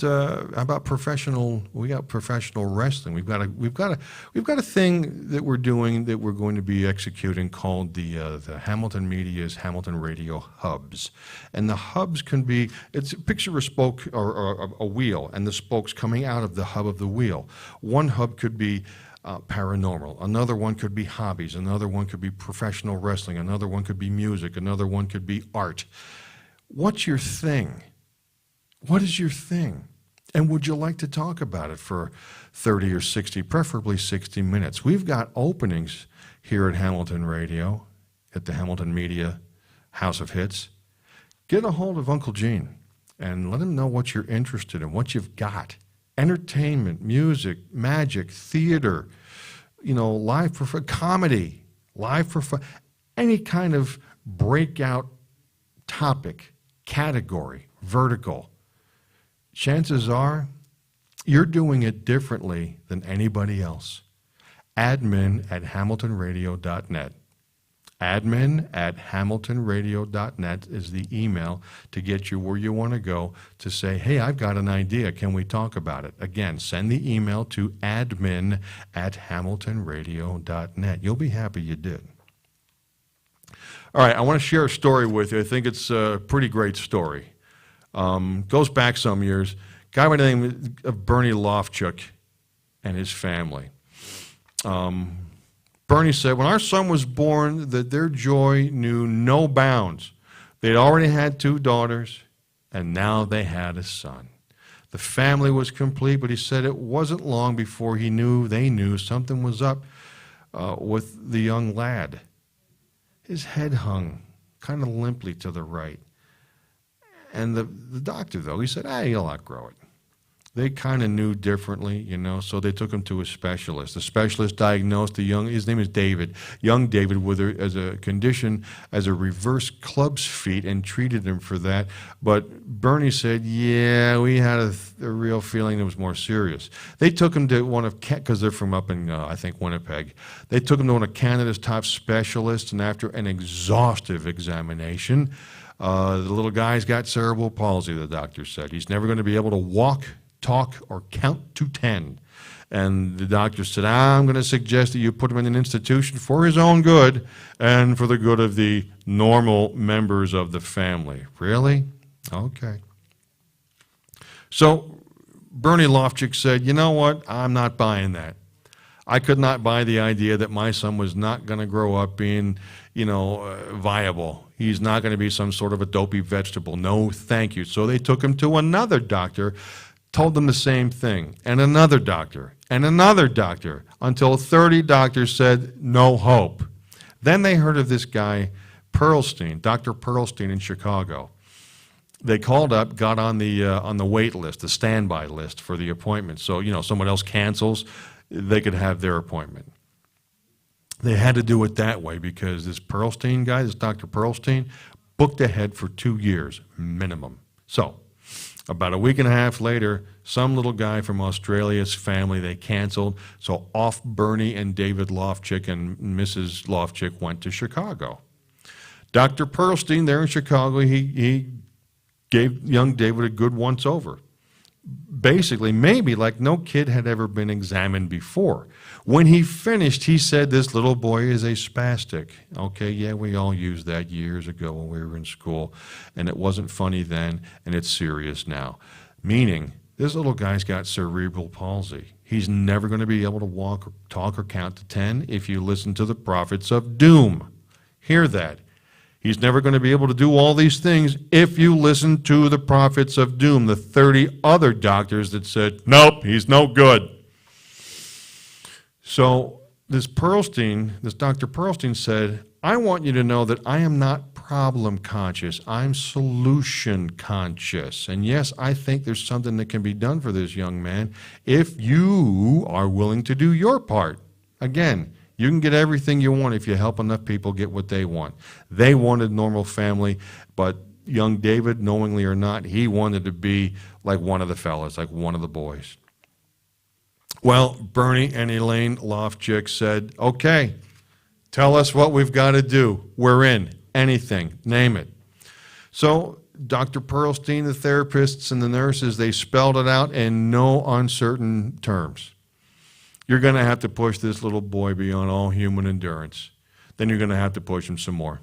professional? We got professional wrestling. We've got a thing that we're doing that we're going to be executing called the Hamilton Media's Hamilton Radio Hubs, and the hubs can be, it's picture a spoke or a wheel, and the spokes coming out of the hub of the wheel. One hub could be paranormal. Another one could be hobbies. Another one could be professional wrestling. Another one could be music. Another one could be art. What's your thing? What is your thing? And would you like to talk about it for 30 or 60, preferably 60 minutes? We've got openings here at Hamilton Radio, at the Hamilton Media House of Hits. Get a hold of Uncle Gene and let him know what you're interested in, what you've got. Entertainment, music, magic, theater, live comedy, live for fun, any kind of breakout topic, category, vertical. Chances are you're doing it differently than anybody else. admin@hamiltonradio.net. admin@hamiltonradio.net is the email to get you where you want to go to say, hey, I've got an idea. Can we talk about it? Again, send the email to admin@hamiltonradio.net. You'll be happy you did. All right, I want to share a story with you. I think it's a pretty great story. Goes back some years. Guy by the name of Bernie Lofchuk and his family. Bernie said, when our son was born, that their joy knew no bounds. They'd already had 2 daughters, and now they had a son. The family was complete, but he said it wasn't long before they knew something was up with the young lad. His head hung kind of limply to the right. And the doctor, though, he said, he'll outgrow it. They kind of knew differently, so they took him to a specialist. The specialist diagnosed his name is David, young David, as a condition as a reverse club's feet, and treated him for that. But Bernie said, yeah, we had a real feeling it was more serious. They took him to because they're from up in, I think, Winnipeg. They took him to one of Canada's top specialists, and after an exhaustive examination, the little guy's got cerebral palsy, the doctor said. He's never going to be able to walk, talk, or count to 10. And the doctor said, I'm going to suggest that you put him in an institution for his own good and for the good of the normal members of the family. Really? Okay. So Bernie Lofchuk said, you know what? I'm not buying that. I could not buy the idea that my son was not going to grow up being, viable. He's not going to be some sort of a dopey vegetable. No, thank you. So they took him to another doctor, told them the same thing, and another doctor, until 30 doctors said no hope. Then they heard of this guy, Pearlstein, Dr. Pearlstein in Chicago. They called up, got on the wait list, the standby list for the appointment. So, someone else cancels, they could have their appointment. They had to do it that way because this Pearlstein guy, this Dr. Pearlstein, booked ahead for 2 years minimum. So, about a week and a half later, some little guy from Australia's family, they canceled. So off Bernie and David Lofchick and Mrs. Lofchick went to Chicago. Dr. Pearlstein there in Chicago, he gave young David a good once-over. Basically, maybe like no kid had ever been examined before. When he finished, he said, this little boy is a spastic. Okay, yeah, we all used that years ago when we were in school, and it wasn't funny then, and it's serious now. Meaning, this little guy's got cerebral palsy. He's never going to be able to walk, or talk, or count to 10 if you listen to the prophets of doom. Hear that. He's never going to be able to do all these things if you listen to the prophets of doom, the 30 other doctors that said, nope, he's no good. So this Dr. Pearlstein said, I want you to know that I am not problem conscious. I'm solution conscious. And yes, I think there's something that can be done for this young man if you are willing to do your part. Again, you can get everything you want if you help enough people get what they want. They wanted normal family, but young David, knowingly or not, he wanted to be like one of the fellas, like one of the boys. Well, Bernie and Elaine Lofchick said, okay, tell us what we've got to do. We're in. Anything. Name it. So Dr. Pearlstein, the therapists, and the nurses, they spelled it out in no uncertain terms. You're going to have to push this little boy beyond all human endurance. Then you're going to have to push him some more.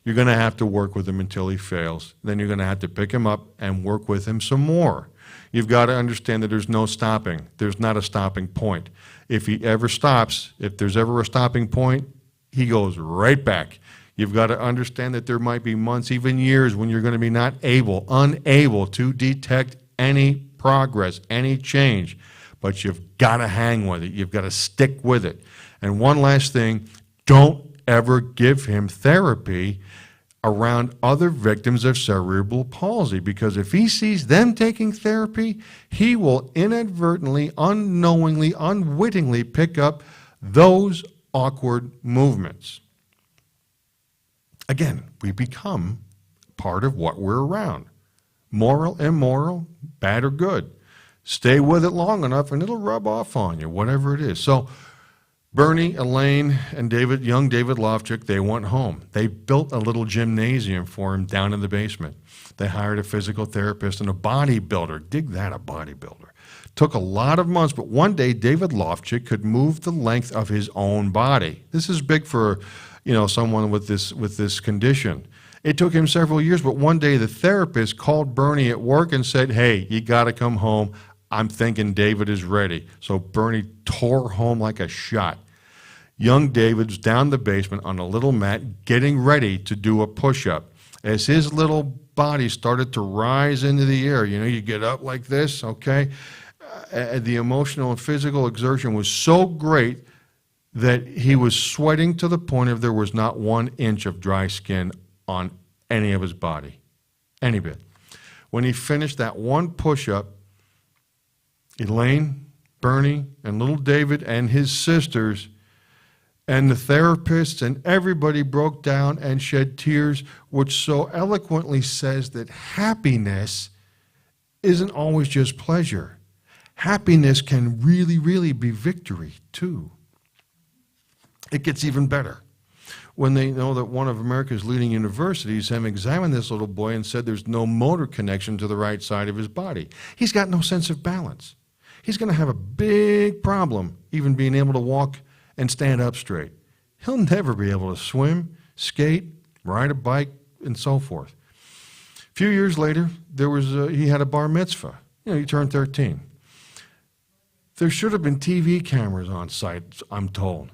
You're going to have to work with him until he fails. Then you're going to have to pick him up and work with him some more. You've got to understand that there's no stopping. There's not a stopping point. If he ever stops, if there's ever a stopping point, he goes right back. You've got to understand that there might be months, even years, when you're going to be unable to detect any progress, any change. But you've got to hang with it. You've got to stick with it. And one last thing, don't ever give him therapy around other victims of cerebral palsy, because if he sees them taking therapy, he will inadvertently, unknowingly, unwittingly pick up those awkward movements. Again, we become part of what we're around. Moral, immoral, bad or good. Stay with it long enough and it'll rub off on you, whatever it is. So Bernie, Elaine, and young David Lofchick, they went home. They built a little gymnasium for him down in the basement. They hired a physical therapist and a bodybuilder. Dig that, a bodybuilder. Took a lot of months, but one day David Lofchick could move the length of his own body. This is big for, someone with this condition. It took him several years, but one day the therapist called Bernie at work and said, hey, you got to come home. I'm thinking David is ready. So Bernie tore home like a shot. Young David's down the basement on a little mat getting ready to do a push-up. As his little body started to rise into the air, you get up like this, okay? The emotional and physical exertion was so great that he was sweating to the point of there was not 1 inch of dry skin on any of his body, any bit. When he finished that one push-up, Elaine, Bernie, and little David and his sisters and the therapists and everybody broke down and shed tears, which so eloquently says that happiness isn't always just pleasure. Happiness can really, really be victory, too. It gets even better when they know that one of America's leading universities have examined this little boy and said there's no motor connection to the right side of his body. He's got no sense of balance. He's going to have a big problem even being able to walk and stand up straight. He'll never be able to swim, skate, ride a bike, and so forth. A few years later, he had a bar mitzvah. He turned 13. There should have been TV cameras on site, I'm told,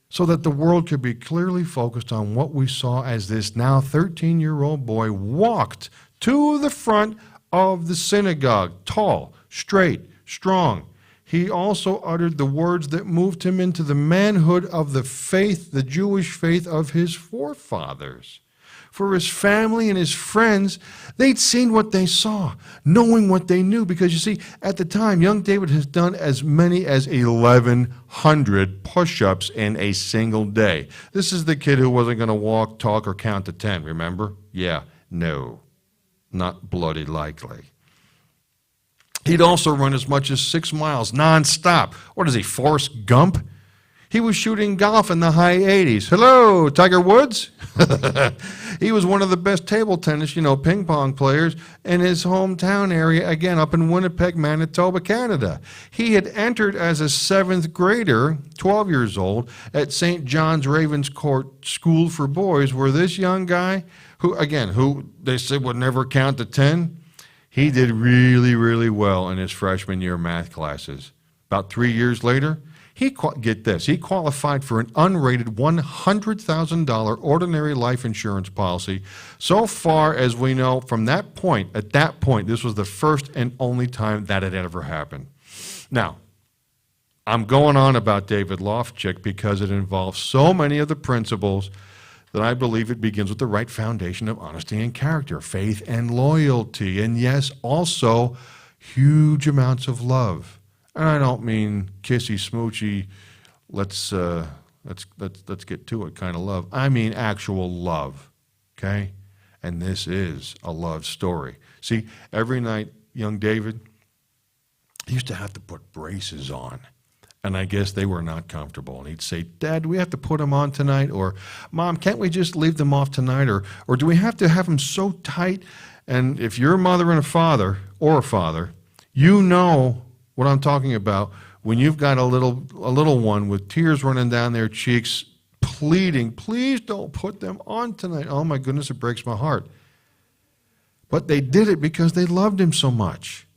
so that the world could be clearly focused on what we saw as this now 13-year-old boy walked to the front of the synagogue, tall, straight, strong. He also uttered the words that moved him into the manhood of the faith, the Jewish faith of his forefathers. For his family and his friends, they'd seen what they saw, knowing what they knew. Because you see, at the time, young David has done as many as 1,100 push-ups in a single day. This is the kid who wasn't going to walk, talk, or count to 10, remember? Yeah, no, not bloody likely. He'd also run as much as 6 miles nonstop. What is he, Forrest Gump? He was shooting golf in the high 80s. Hello, Tiger Woods? He was one of the best table tennis, ping pong players in his hometown area, again, up in Winnipeg, Manitoba, Canada. He had entered as a 7th grader, 12 years old, at St. John's Ravenscourt School for Boys, where this young guy, who they said would never count to 10, he did really, really well in his freshman year math classes. About 3 years later, he qualified for an unrated $100,000 ordinary life insurance policy. So far as we know, at that point, this was the first and only time that had ever happened. Now, I'm going on about David Lofchick because it involves so many of the principles that I believe it begins with the right foundation of honesty and character, faith and loyalty, and yes, also huge amounts of love. And I don't mean kissy smoochy, let's get to it kind of love. I mean actual love, okay? And this is a love story. See, every night, young David, he used to have to put braces on. And I guess they were not comfortable. And he'd say, Dad, do we have to put them on tonight? Or, Mom, can't we just leave them off tonight? Or do we have to have them so tight? And if you're a mother and a father, you know what I'm talking about when you've got a little one with tears running down their cheeks, pleading, please don't put them on tonight. Oh, my goodness, it breaks my heart. But they did it because they loved him so much.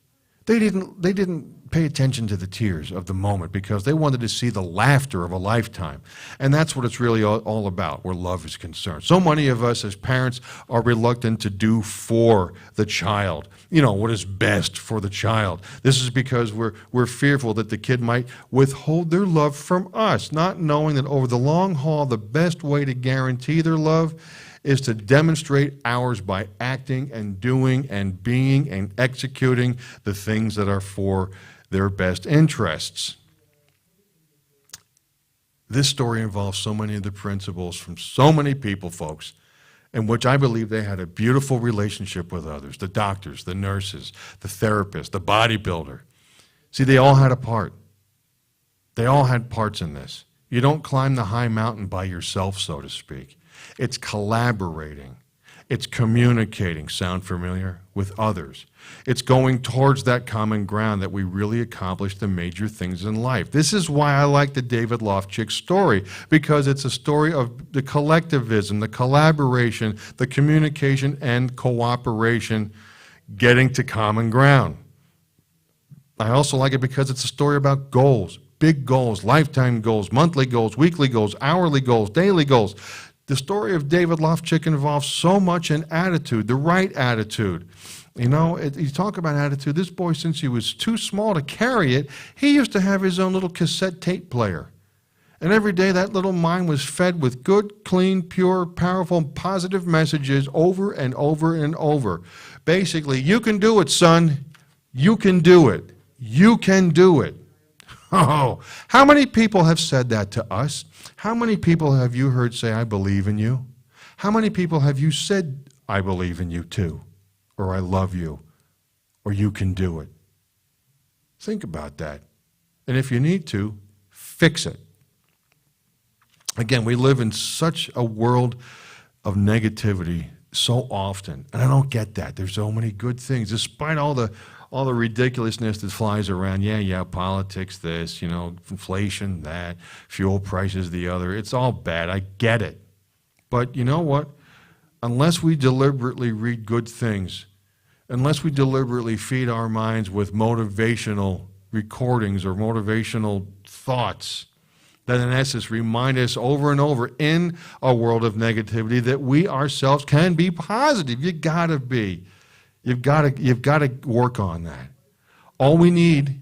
They didn't pay attention to the tears of the moment because they wanted to see the laughter of a lifetime. And that's what it's really all about where love is concerned. So many of us as parents are reluctant to do for the child, what is best for the child. This is because we're fearful that the kid might withhold their love from us, not knowing that over the long haul, the best way to guarantee their love is to demonstrate ours by acting and doing and being and executing the things that are for their best interests. This story involves so many of the principles from so many people, folks, in which I believe they had a beautiful relationship with others, the doctors, the nurses, the therapists, the bodybuilder. See, they all had a part. They all had parts in this. You don't climb the high mountain by yourself, so to speak. It's collaborating. It's communicating, sound familiar, with others. It's going towards that common ground that we really accomplish the major things in life. This is why I like the David Lofchick story, because it's a story of the collectivism, the collaboration, the communication, and cooperation getting to common ground. I also like it because it's a story about goals, big goals, lifetime goals, monthly goals, weekly goals, hourly goals, daily goals. The story of David Lofchick involves so much in attitude, the right attitude. You talk about attitude. This boy, since he was too small to carry it, he used to have his own little cassette tape player. And every day that little mind was fed with good, clean, pure, powerful, positive messages over and over and over. Basically, you can do it, son. You can do it. You can do it. Oh, how many people have said that to us? How many people have you heard say, I believe in you? How many people have you said, I believe in you too? Or I love you? Or you can do it? Think about that. And if you need to, fix it. Again, we live in such a world of negativity so often, and I don't get that. There's so many good things, despite all the ridiculousness that flies around. Yeah, politics this, inflation that, fuel prices the other. It's all bad. I get it. But you know what? Unless we deliberately read good things, unless we deliberately feed our minds with motivational recordings or motivational thoughts that in essence remind us over and over in a world of negativity that we ourselves can be positive. You gotta be. You've got to work on that. All we need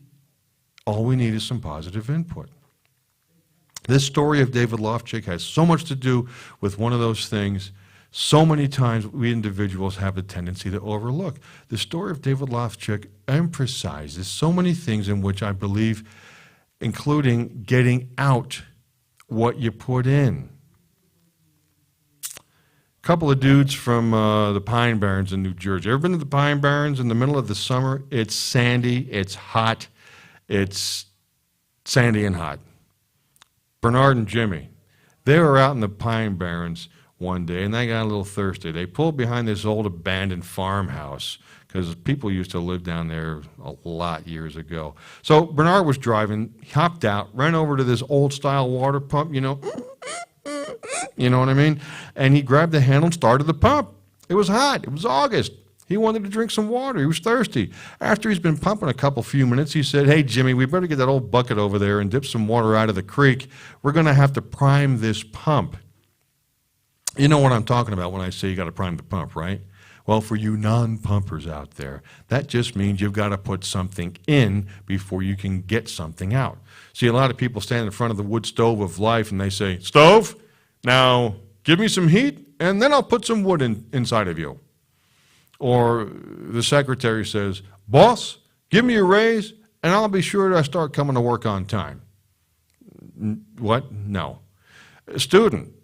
is some positive input. This story of David Lofchick has so much to do with one of those things so many times we individuals have the tendency to overlook. The story of David Lofchick emphasizes so many things in which I believe, including getting out what you put in. A couple of dudes from the Pine Barrens in New Jersey. Ever been to the Pine Barrens in the middle of the summer? It's sandy, it's hot, it's sandy and hot. Bernard and Jimmy, they were out in the Pine Barrens one day, and they got a little thirsty. They pulled behind this old abandoned farmhouse because people used to live down there a lot years ago. So Bernard was driving, hopped out, ran over to this old-style water pump, you know what I mean? And he grabbed the handle and started the pump. It was hot. It was August. He wanted to drink some water. He was thirsty. After he's been pumping a few minutes, he said, "Hey, Jimmy, we better get that old bucket over there and dip some water out of the creek. We're going to have to prime this pump." You know what I'm talking about when I say you got to prime the pump, right? Well, for you non-pumpers out there, that just means you've got to put something in before you can get something out. See, a lot of people stand in front of the wood stove of life and they say, "Stove, now give me some heat and then I'll put some wood inside of you." Or the secretary says, "Boss, give me a raise and I'll be sure to start coming to work on time." What? No. Student,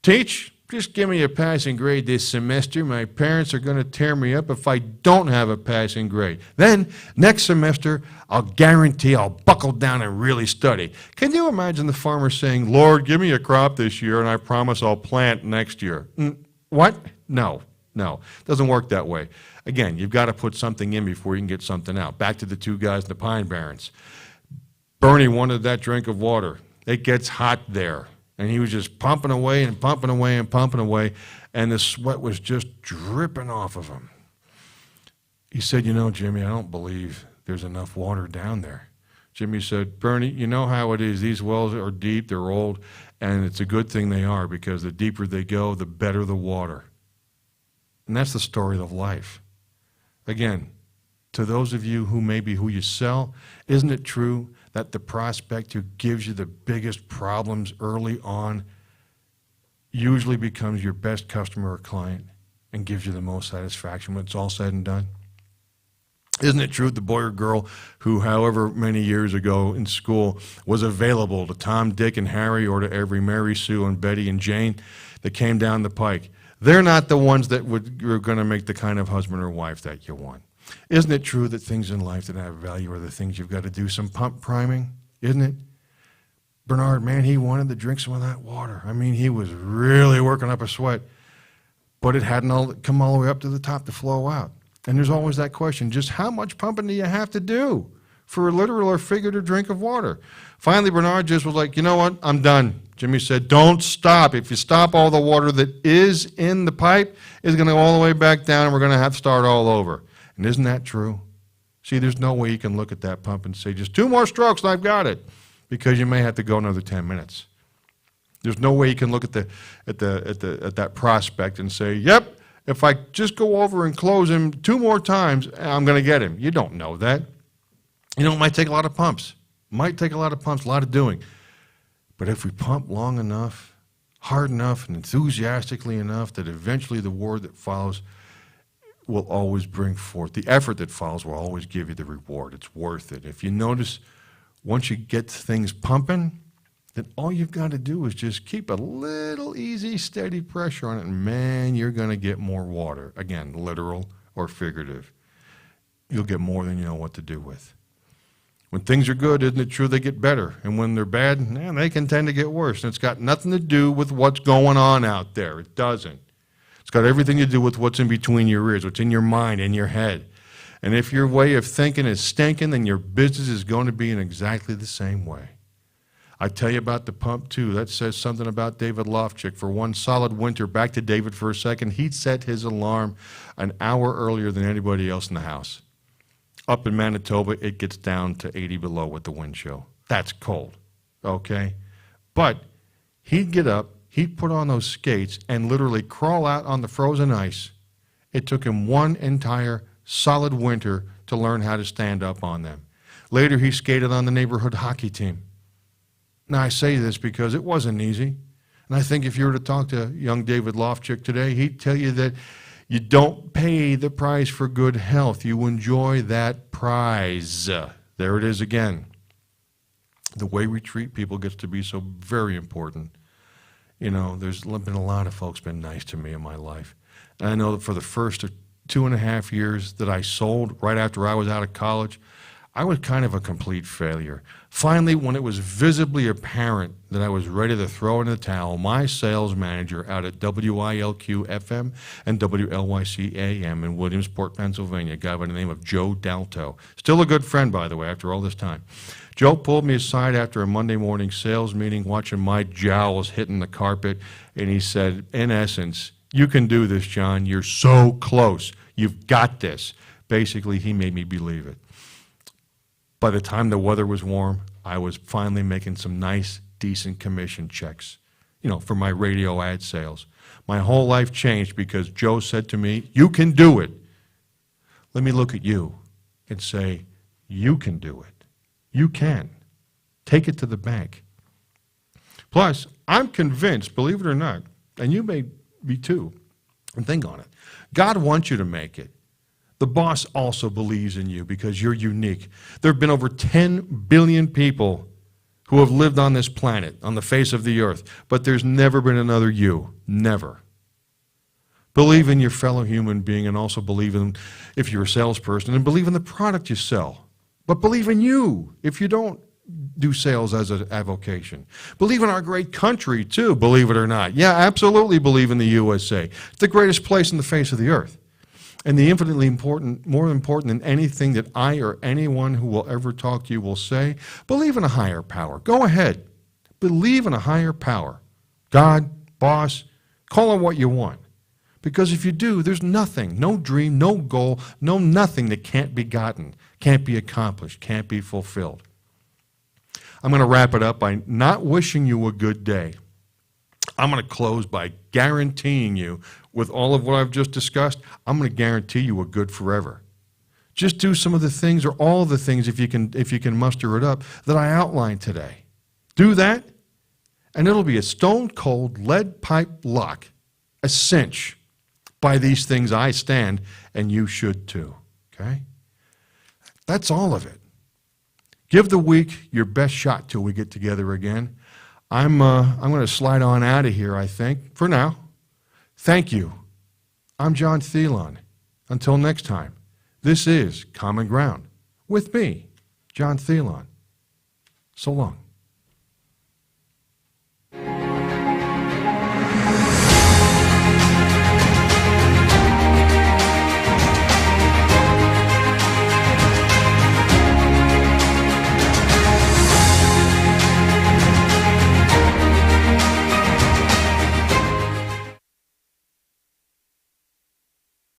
teach, just give me a passing grade this semester. My parents are going to tear me up if I don't have a passing grade. Then, next semester, I'll guarantee I'll buckle down and really study. Can you imagine the farmer saying, "Lord, give me a crop this year and I promise I'll plant next year"? What? No. No, it doesn't work that way. Again, you've got to put something in before you can get something out. Back to the two guys in the Pine Barrens. Bernie wanted that drink of water. It gets hot there. And he was just pumping away and pumping away and pumping away, and the sweat was just dripping off of him. He said, "You know, Jimmy, I don't believe there's enough water down there." Jimmy said, "Bernie, you know how it is. These wells are deep, they're old, and it's a good thing they are because the deeper they go, the better the water." And that's the story of life. Again, to those of you who may be who you sell, isn't it true that the prospect who gives you the biggest problems early on usually becomes your best customer or client and gives you the most satisfaction when it's all said and done? Isn't it true the boy or girl who, however many years ago in school, was available to Tom, Dick, and Harry, or to every Mary, Sue, and Betty, and Jane that came down the pike? They're not the ones that are going to make the kind of husband or wife that you want. Isn't it true that things in life that have value are the things you've got to do some pump priming? Isn't it? Bernard, man, he wanted to drink some of that water. I mean, he was really working up a sweat, but it hadn't come all the way up to the top to flow out. And there's always that question, just how much pumping do you have to do for a literal or figurative drink of water? Finally, Bernard just was like, "You know what? I'm done." Jimmy said, "Don't stop. If you stop, all the water that is in the pipe is going to go all the way back down, and we're going to have to start all over." And isn't that true? See, there's no way you can look at that pump and say, "Just 2 more strokes and I've got it," because you may have to go another 10 minutes. There's no way you can look at that prospect and say, "Yep, if I just go over and close him 2 more times, I'm going to get him." You don't know that. You know, it might take a lot of pumps. It might take a lot of pumps, a lot of doing. But if we pump long enough, hard enough, and enthusiastically enough, that eventually the word that follows will always bring forth. The effort that follows will always give you the reward. It's worth it. If you notice, once you get things pumping, then all you've got to do is just keep a little easy, steady pressure on it, and man, you're going to get more water. Again, literal or figurative. You'll get more than you know what to do with. When things are good, isn't it true they get better? And when they're bad, man, they can tend to get worse. And it's got nothing to do with what's going on out there. It doesn't. It's got everything to do with what's in between your ears, what's in your mind, in your head. And if your way of thinking is stinking, then your business is going to be in exactly the same way. I tell you about the pump, too. That says something about David Lofchick. For one solid winter, back to David for a second, he'd set his alarm an hour earlier than anybody else in the house. Up in Manitoba, it gets down to 80 below with the wind chill. That's cold, okay? But he'd get up, he'd put on those skates, and literally crawl out on the frozen ice. It took him one entire solid winter to learn how to stand up on them. Later, he skated on the neighborhood hockey team. Now, I say this because it wasn't easy. And I think if you were to talk to young David Lofchick today, he'd tell you that you don't pay the price for good health. You enjoy that prize. There it is again. The way we treat people gets to be so very important. You know, there's been a lot of folks been nice to me in my life. And I know that for the first 2.5 years that I sold right after I was out of college, I was kind of a complete failure. Finally, when it was visibly apparent that I was ready to throw in the towel, my sales manager out at WILQ-FM and WLYC-AM in Williamsport, Pennsylvania, a guy by the name of Joe Dalto, still a good friend, by the way, after all this time. Joe pulled me aside after a Monday morning sales meeting, watching my jowls hitting the carpet, and he said, in essence, "You can do this, John. You're so close. You've got this." Basically, he made me believe it. By the time the weather was warm, I was finally making some nice, decent commission checks, you know, for my radio ad sales. My whole life changed because Joe said to me, "You can do it." Let me look at you and say, you can do it. You can. Take it to the bank. Plus, I'm convinced, believe it or not, and you may be too, and think on it, God wants you to make it. The boss also believes in you because you're unique. There have been over 10 billion people who have lived on this planet, on the face of the earth, but there's never been another you. Never. Believe in your fellow human being, and also believe in, if you're a salesperson, and believe in the product you sell. But believe in you if you don't do sales as a avocation. Believe in our great country too, believe it or not. Yeah, absolutely believe in the USA. It's the greatest place on the face of the earth. And the infinitely important, more important than anything that I or anyone who will ever talk to you will say, believe in a higher power. Go ahead. Believe in a higher power. God, boss, call it what you want. Because if you do, there's nothing, no dream, no goal, no nothing that can't be gotten, can't be accomplished, can't be fulfilled. I'm going to wrap it up by not wishing you a good day. I'm going to close by guaranteeing you, with all of what I've just discussed, I'm going to guarantee you a good forever. Just do some of the things, or all of the things, if you can muster it up, that I outlined today. Do that, and it'll be a stone-cold lead pipe lock, a cinch. By these things I stand, and you should too. Okay? That's all of it. Give the week your best shot till we get together again. I'm going to slide on out of here, I think, for now. Thank you. I'm John Theillon. Until next time, this is Common Ground with me, John Theillon. So long.